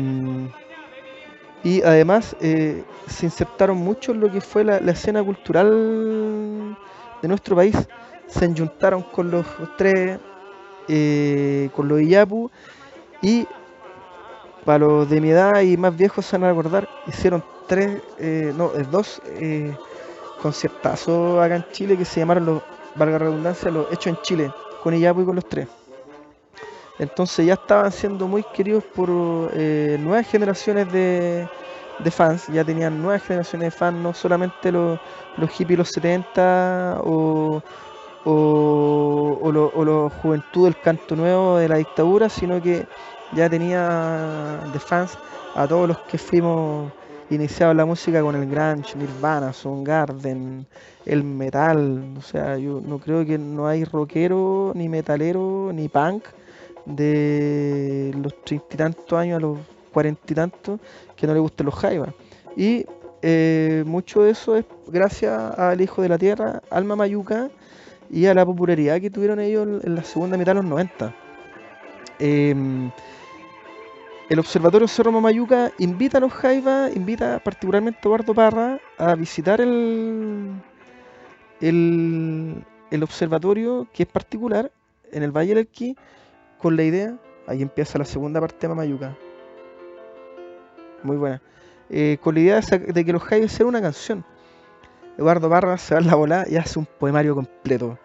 y además se insertaron mucho en lo que fue la escena cultural de nuestro país. Se enjuntaron con los tres, con los Iyapu, y para los de mi edad y más viejos se van a acordar, hicieron dos conciertazos acá en Chile que se llamaron los, valga la redundancia, los Hechos en Chile, con Iyapu y con los tres. Entonces ya estaban siendo muy queridos por nuevas generaciones de fans, ya tenían nuevas generaciones de fans, no solamente los hippies de los 70 o la juventud del canto nuevo de la dictadura, sino que ya tenía de fans a todos los que fuimos iniciados en la música con el grunge, Nirvana, Soundgarden, el metal. O sea, yo no creo que no hay rockero, ni metalero, ni punk de los 30 y tantos años a los 40 y tantos que no le gusten los Jaivas. Y mucho de eso es gracias al Hijo de la Tierra, Alma Mayuca, y a la popularidad que tuvieron ellos en la segunda mitad de los 90. Eh, el Observatorio Cerro Mamayuca invita a los Jaivas, invita particularmente a Eduardo Parra a visitar el observatorio, que es particular, en el Valle del Elqui, con la idea, ahí empieza la segunda parte de Mamayuca, muy buena, con la idea de que los Jaivas sean una canción. Eduardo Parra se va en la volada y hace un poemario completo.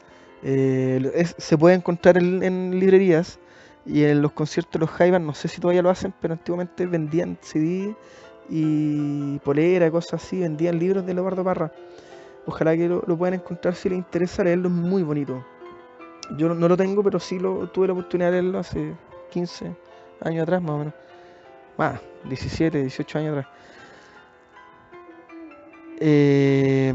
Se puede encontrar en librerías y en los conciertos de los Jaivas, no sé si todavía lo hacen, pero antiguamente vendían CD y polera, cosas así, vendían libros de Eduardo Parra. Ojalá que lo puedan encontrar si les interesa leerlo, es muy bonito. Yo no lo tengo, pero sí tuve la oportunidad de leerlo hace 15 años atrás, más o menos. Más, 17, 18 años atrás. Eh,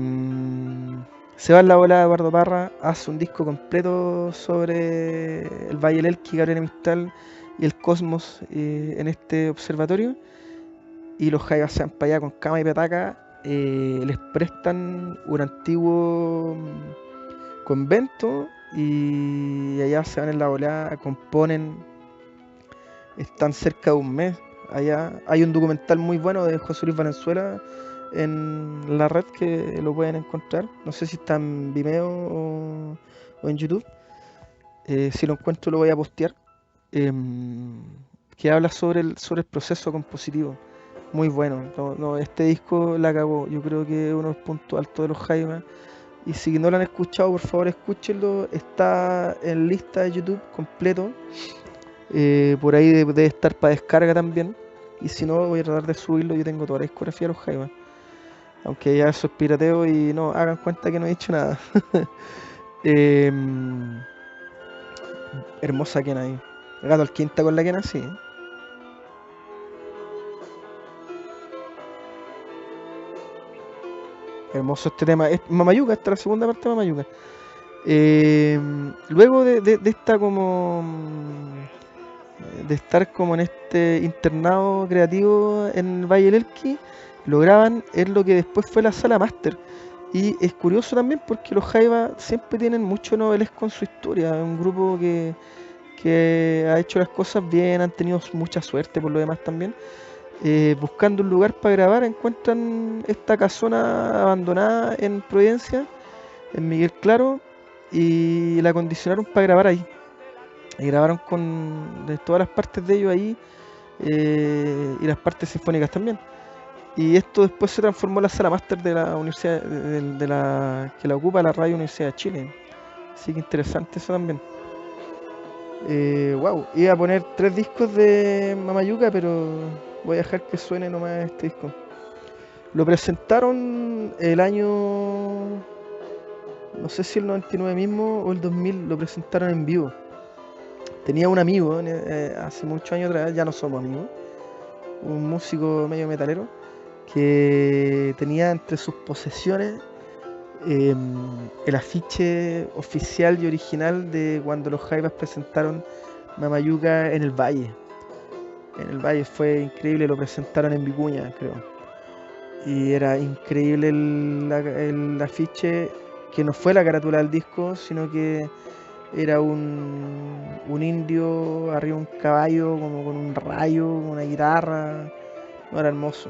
Se va en la bola de Eduardo Parra, hace un disco completo sobre el Valle del Elqui, Gabriela Mistral y el cosmos en este observatorio. Y los Jaivas se van para allá con cama y petaca. Les prestan un antiguo convento y allá se van en la volada, componen, están cerca de un mes. Allá hay un documental muy bueno de José Luis Valenzuela en la red que lo pueden encontrar. No sé si está en Vimeo o en YouTube. Si lo encuentro lo voy a postear. Que habla sobre el proceso compositivo. Muy bueno. No, este disco la acabó. Yo creo que es uno de los puntos altos de los Jaivas. Y si no lo han escuchado, por favor escúchenlo. Está en lista de YouTube completo. Por ahí debe estar para descarga también. Y si no, voy a tratar de subirlo. Yo tengo toda la discografía de los Jaivas. Aunque ya eso es pirateo y no hagan cuenta que no he dicho nada. Eh, Hermosa Kena ahí. Gato al quinta con la Kena, sí. Hermoso este tema. Es Mamayuca, esta es la segunda parte de Mamayuca. Eh, Luego de esta como de estar como en este internado creativo en Valle del Elqui, lograban es lo que después fue la sala máster. Y es curioso también porque los Jaivas siempre tienen mucho novelesco en su historia. Es un grupo que ha hecho las cosas bien, han tenido mucha suerte por lo demás también. Buscando un lugar para grabar, encuentran esta casona abandonada en Providencia, en Miguel Claro, y la acondicionaron para grabar ahí. Y grabaron con de todas las partes de ellos ahí, y las partes sinfónicas también. Y esto después se transformó en la sala máster de la universidad, que la ocupa la Radio Universidad de Chile. Así que interesante eso también. Wow, iba a poner 3 discos de Mamayuca, pero voy a dejar que suene nomás este disco. Lo presentaron el año, no sé si el 99 mismo o el 2000, lo presentaron en vivo. Tenía un amigo hace muchos años atrás, ya no somos amigos, un músico medio metalero, que tenía entre sus posesiones el afiche oficial y original de cuando los Jaivas presentaron Mamayuca en el Valle. En el Valle fue increíble, lo presentaron en Vicuña, creo. Y era increíble el afiche, que no fue la carátula del disco, sino que era un indio arriba de un caballo, como con un rayo, con una guitarra. No, era hermoso.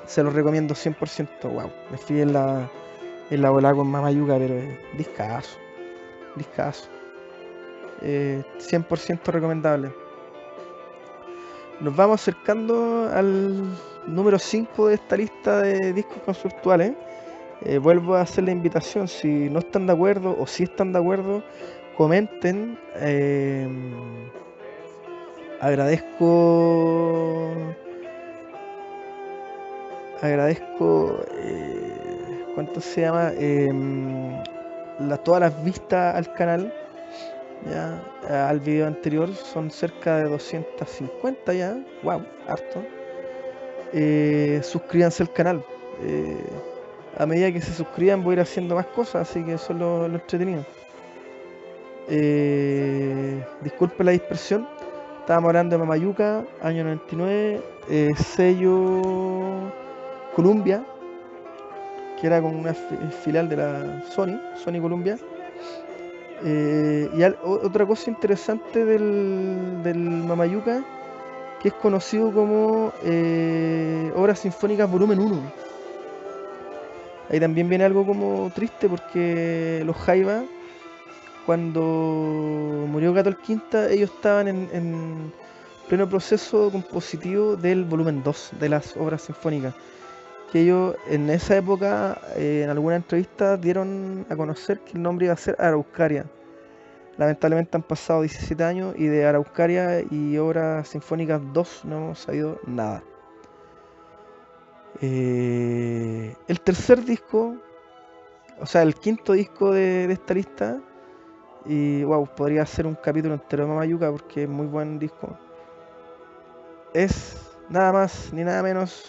Se lo recomiendo 100%. Wow, me fui en la volada con Mamayuca, pero discazo, discazo. 100% recomendable. Nos vamos acercando al número 5 de esta lista de discos conceptuales. Vuelvo a hacer la invitación, si no están de acuerdo o si están de acuerdo, comenten. Agradezco, ¿cuánto se llama? Todas las vistas al canal, ya, al video anterior, son cerca de 250 ya, wow, harto. Suscríbanse al canal. A medida que se suscriban voy a ir haciendo más cosas, así que eso es lo entretenido. Disculpe la dispersión. Estábamos hablando de Mamayuca, año 99, sello Columbia, que era como una filial de la Sony Columbia. Y otra cosa interesante del Mamayuca, que es conocido como Obras Sinfónicas Volumen 1. Ahí también viene algo como triste, porque los Jaivas, cuando murió Gato Quinta, ellos estaban en pleno proceso compositivo del volumen 2 de las obras sinfónicas, que ellos en esa época, en alguna entrevista, dieron a conocer que el nombre iba a ser Araucaria. Lamentablemente han pasado 17 años y de Araucaria y Obras Sinfónicas 2 no hemos sabido nada. El tercer disco, o sea, el quinto disco de esta lista, y wow, podría ser un capítulo entero de Mamayuca porque es muy buen disco. Es nada más ni nada menos,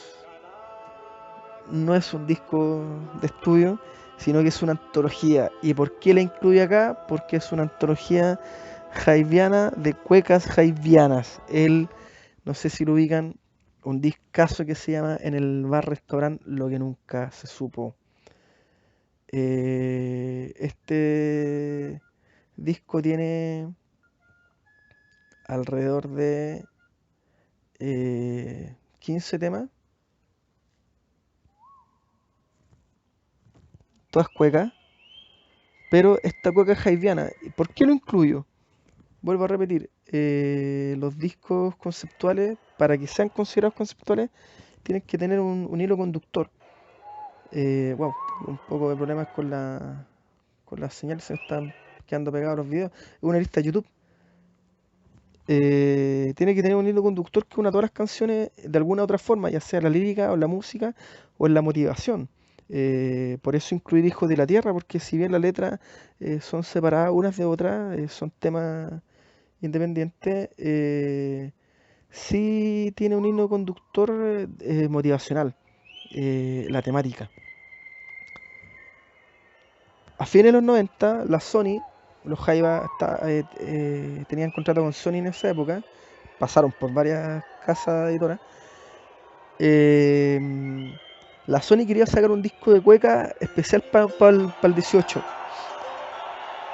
no es un disco de estudio, sino que es una antología. ¿Y por qué la incluye acá? Porque es una antología jaiviana de cuecas jaivianas. No sé si lo ubican, un discazo que se llama En el bar restaurante Lo que nunca se supo. Este disco tiene alrededor de 15 temas, todas cuecas, pero esta cueca es jaiviana. ¿Por qué lo incluyo? Vuelvo a repetir, los discos conceptuales, para que sean considerados conceptuales, tienen que tener un hilo conductor. Wow, un poco de problemas con la señal, se me están quedando pegados los videos. Es una lista de YouTube. Tiene que tener un hilo conductor que una todas las canciones de alguna otra forma, ya sea la lírica o la música o en la motivación. Por eso incluir Hijos de la Tierra, porque si bien las letras son separadas unas de otras, son temas independientes, sí tiene un hilo conductor motivacional, la temática. A fines de los 90, la Sony, los Jaivas tenían contrato con Sony en esa época, pasaron por varias casas editoras. La Sony quería sacar un disco de cueca especial para el 18.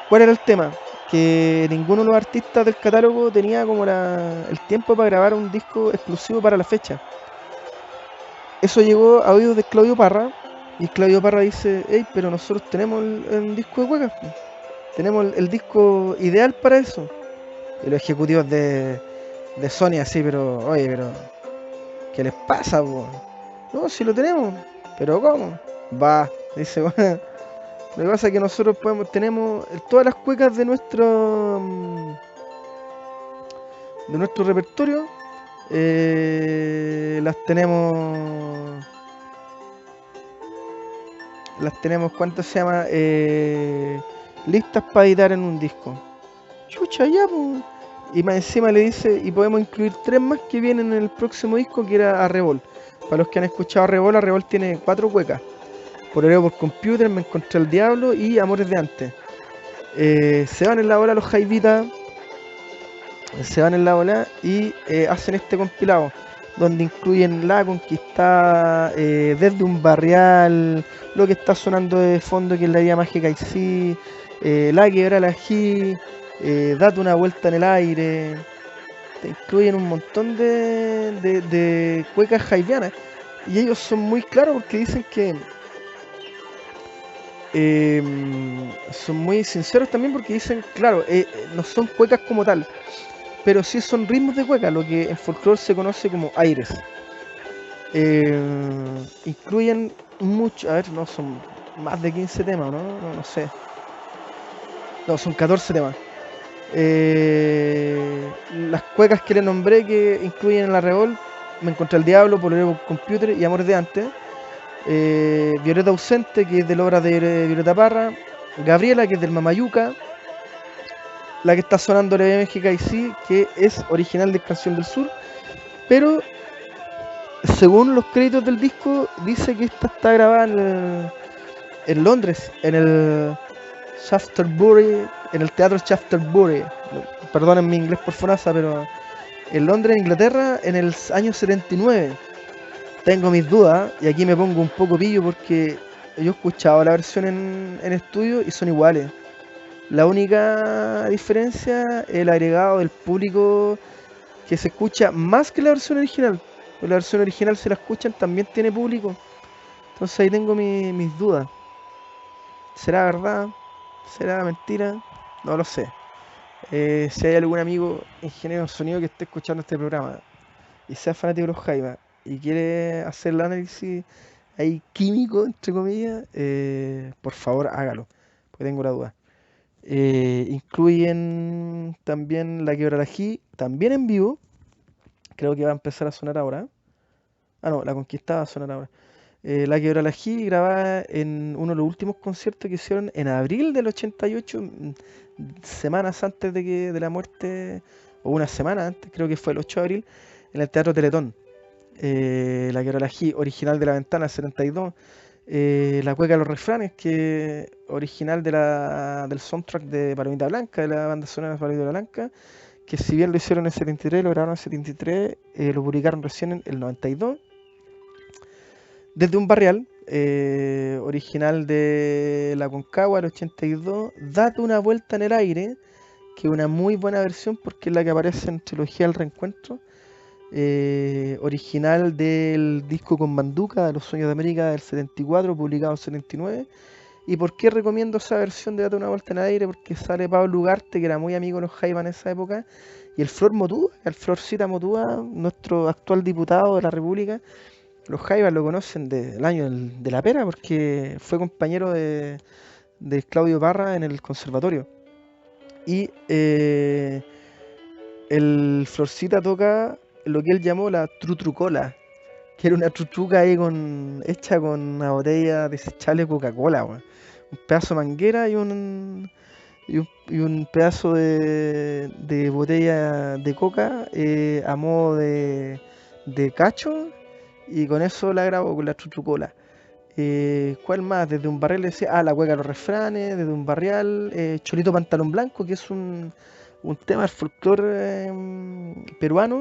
¿Cuál era el tema? Que ninguno de los artistas del catálogo tenía como el tiempo para grabar un disco exclusivo para la fecha. Eso llegó a oídos de Claudio Parra, y Claudio Parra dice: hey, pero nosotros tenemos el disco de cuecas, tenemos el disco ideal para eso. Y los ejecutivos de Sony así, pero oye, pero ¿qué les pasa, po? No, si lo tenemos. ¿Pero cómo? Va, dice, bueno. Lo que pasa es que nosotros tenemos todas las cuecas de nuestro repertorio, las tenemos, ¿cuánto se llama? Listas para editar en un disco. Chucha, ya, pues. Y más encima le dice, y podemos incluir 3 más que vienen en el próximo disco, que era Arrebol. Para los que han escuchado Arrebol tiene 4 cuecas. Pololeo por computer, Me encontré al diablo y Amores de antes. Se van en la ola los Jaivitas, se van en la ola y hacen este compilado donde incluyen La Conquistada, Desde un Barrial, lo que está sonando de fondo que es La Vida Mágica y sí, La Quebra la Ají, Date una vuelta en el aire. Te incluyen un montón de cuecas jaivianas y ellos son muy claros porque dicen que son muy sinceros también porque dicen, claro, no son cuecas como tal, pero sí son ritmos de cueca, lo que en folclore se conoce como aires. Incluyen mucho, a ver, no son más de 15 temas, ¿no? No sé. No, son 14 temas. Las cuecas que le nombré que incluyen en la Revol, Me encontré al diablo, Pololeo Computer y Amores de antes. Violeta ausente, que es de la obra de Violeta Parra. Gabriela, que es del Mamayuca. La que está sonando de México y sí, que es original de Canción del Sur. Pero según los créditos del disco, dice que esta está grabada en Londres, en el Shaftesbury, en el teatro Shaftesbury. Perdonen mi inglés por fonasa, pero en Londres, Inglaterra, en el año 79. Tengo mis dudas y aquí me pongo un poco pillo porque yo he escuchado la versión en estudio y son iguales. La única diferencia es el agregado del público que se escucha más que la versión original. Pues la versión original, si la escuchan, también tiene público. Entonces ahí tengo mis dudas. ¿Será verdad? ¿Será mentira? No lo sé. Si hay algún amigo ingeniero de sonido que esté escuchando este programa y sea fanático de los Jaivas y quiere hacer el análisis ahí químico, entre comillas, por favor hágalo, porque tengo la duda. Incluyen también La Quebra la Ají, también en vivo, creo que va a empezar a sonar ahora. Ah, no, La Conquistada va a sonar ahora. La Quebra la Ají grabada en uno de los últimos conciertos que hicieron en abril del 88, semanas antes de la muerte, o una semana antes, creo que fue el 8 de abril, en el Teatro Teletón. La Quebra la Ají, original de La Ventana, 72. La Cueca de los Refranes, que original del soundtrack de Palomita Blanca, de la banda sonora de Palomita Blanca, que si bien lo hicieron en el 73, lo grabaron en el 73, lo publicaron recién en el 92. Desde un Barrial, original de La Concagua, el 82, Date una vuelta en el aire, que es una muy buena versión porque es la que aparece en Trilogía del Reencuentro, original del disco Con Manduca de Los Sueños de América del 74, publicado en el 79. ¿Y por qué recomiendo esa versión de Date una vuelta en el aire? Porque sale Pablo Ugarte, que era muy amigo de los Jaivas en esa época, y el Flor Motúa, el Florcita Motúa, nuestro actual diputado de la República. Los Jaivas lo conocen del año de la pera porque fue compañero de Claudio Parra en el conservatorio. Y el Florcita toca lo que él llamó la trutrucola, que era una trutruca ahí hecha con una botella desechable de Coca-Cola, un pedazo de manguera y un pedazo de botella de coca a modo de cacho, y con eso la grabo con la trutrucola. ¿Cuál más? Desde un barrial decía, La Cueca de los Refranes, Desde un Barrial, Cholito Pantalón Blanco, que es un tema del folclore peruano.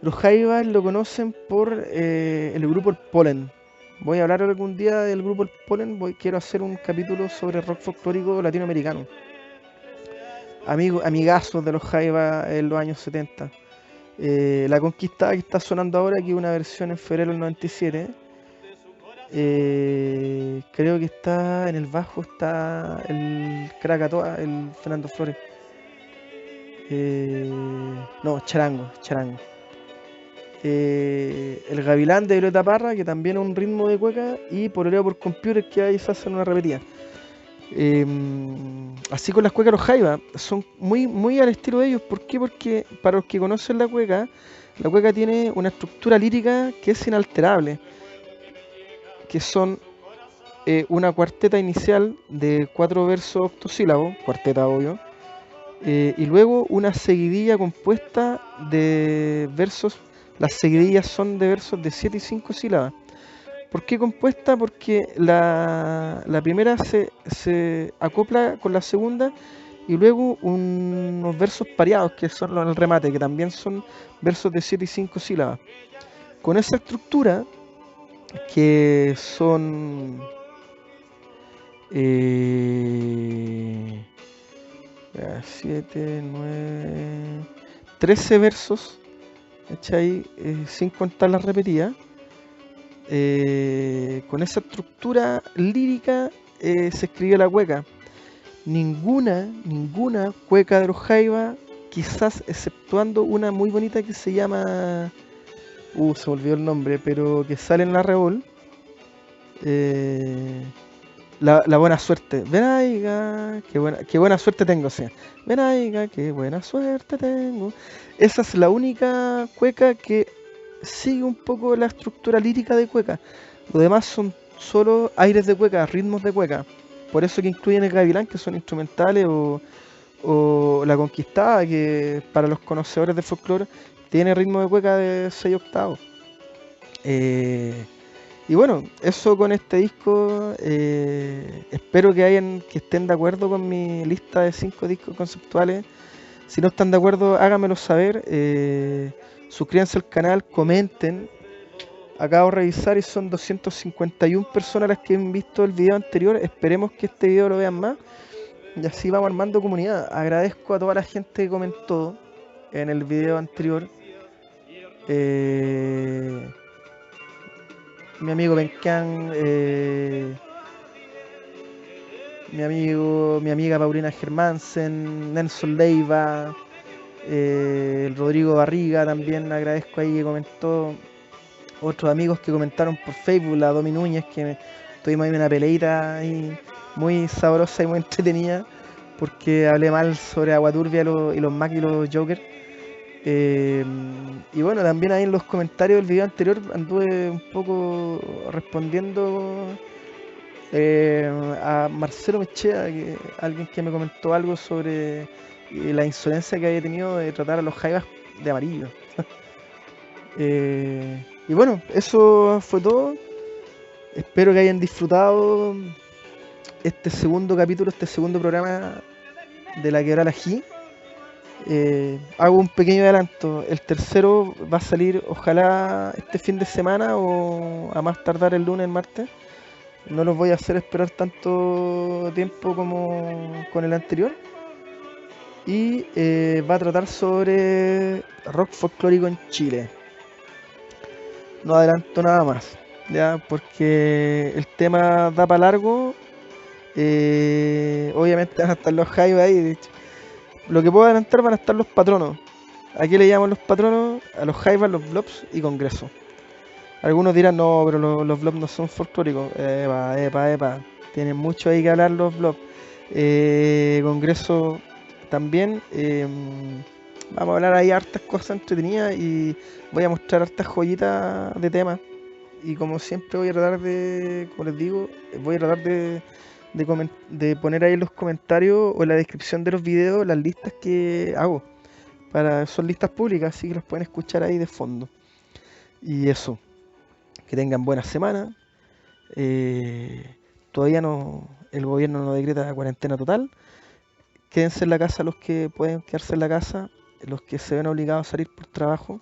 Los Jaivas lo conocen por el grupo El Polen. Voy a hablar algún día del grupo El Polen, quiero hacer un capítulo sobre rock folclórico latinoamericano. Amigazos de los Jaivas en los años 70. La Conquistada, que está sonando ahora, que es una versión en febrero del 97. Creo que está en el bajo, está el Krakatoa, el Fernando Flores. No, Charango. El Gavilán de Violeta Parra, que también es un ritmo de cueca, y Pololeo por Computer, que ahí se hacen una repetida. Así con las cuecas los Jaivas, son muy, muy al estilo de ellos. ¿Por qué? Porque para los que conocen la cueca tiene una estructura lírica que es inalterable, que son una cuarteta inicial de 4 versos octosílabos, cuarteta obvio, y luego una seguidilla compuesta de versos. Las seguidillas son de versos de 7 y 5 sílabas. ¿Por qué compuesta? Porque la primera se acopla con la segunda y luego unos versos pareados, que son los del remate, que también son versos de 7 y 5 sílabas. Con esa estructura, que son 7, 9, 13 versos, ¿cachai? Sin contar las repetidas. Con esa estructura lírica se escribió la cueca. Ninguna cueca de los Jaivas, quizás exceptuando una muy bonita que se llama... se me olvidó el nombre, pero que sale en la Revol. La buena suerte. Ven aiga, qué buena suerte tengo, o sea. Ven aiga, qué buena suerte tengo. Esa es la única cueca que sigue un poco la estructura lírica de cueca. Lo demás son solo aires de cueca, ritmos de cueca. Por eso que incluyen el gavilán, que son instrumentales, o la conquistada, que para los conocedores de folclore tiene ritmo de cueca de 6 octavos. Y bueno, eso con este disco. Espero que estén de acuerdo con mi lista de 5 discos conceptuales. Si no están de acuerdo, háganmelo saber. Suscríbanse al canal, comenten. Acabo de revisar y son 251 personas las que han visto el video anterior. Esperemos que este video lo vean más. Y así vamos armando comunidad. Agradezco a toda la gente que comentó en el video anterior. Mi amigo Bencan, mi amiga Paulina Germansen, Nelson Leiva, el Rodrigo Barriga también agradezco ahí que comentó. Otros amigos que comentaron por Facebook, la Domi Núñez, que tuvimos ahí una peleita ahí muy sabrosa y muy entretenida, porque hablé mal sobre Agua Turbia y los Mac y los Joker. Y bueno, también ahí en los comentarios del video anterior anduve un poco respondiendo a Marcelo Mechea, alguien que me comentó algo sobre la insolencia que había tenido de tratar a los Jaivas de amarillo. Y bueno, eso fue todo. Espero que hayan disfrutado este segundo capítulo, este segundo programa de La Quebrada Ají. Hago un pequeño adelanto. El tercero va a salir ojalá este fin de semana o a más tardar el lunes, el martes. No los voy a hacer esperar tanto tiempo como con el anterior. Y va a tratar sobre rock folclórico en Chile. No adelanto nada más, ya, porque el tema da para largo. Obviamente van a estar los Jaivas ahí. De hecho, lo que puedo adelantar van a estar los patronos. ¿A qué le llaman los patronos? A los Jaivas, los Blobs y Congreso. Algunos dirán, no, pero los Blobs no son folclóricos. Epa. Tienen mucho ahí que hablar los Blobs. Congreso también. Vamos a hablar ahí hartas cosas entretenidas y voy a mostrar hartas joyitas de temas. Y como siempre voy a tratar de, como les digo, voy a tratar de poner ahí en los comentarios o en la descripción de los videos las listas que hago. Son listas públicas, así que los pueden escuchar ahí de fondo. Y eso, que tengan buena semana. Todavía no, el gobierno no decreta cuarentena total. Quédense en la casa los que pueden quedarse en la casa. Los que se ven obligados a salir por trabajo,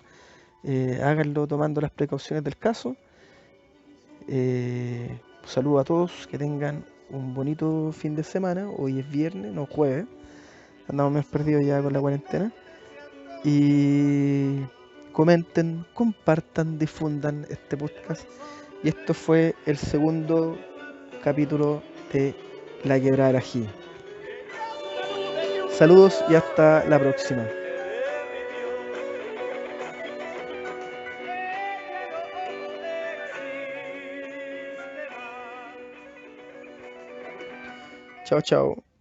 háganlo tomando las precauciones del caso. Saludo a todos, que tengan un bonito fin de semana. Hoy es viernes, no jueves. Andamos menos perdidos ya con la cuarentena. Y comenten, compartan, difundan este podcast. Y esto fue el segundo capítulo de La Quebrada del Ají. Saludos y hasta la próxima. Chao, chao.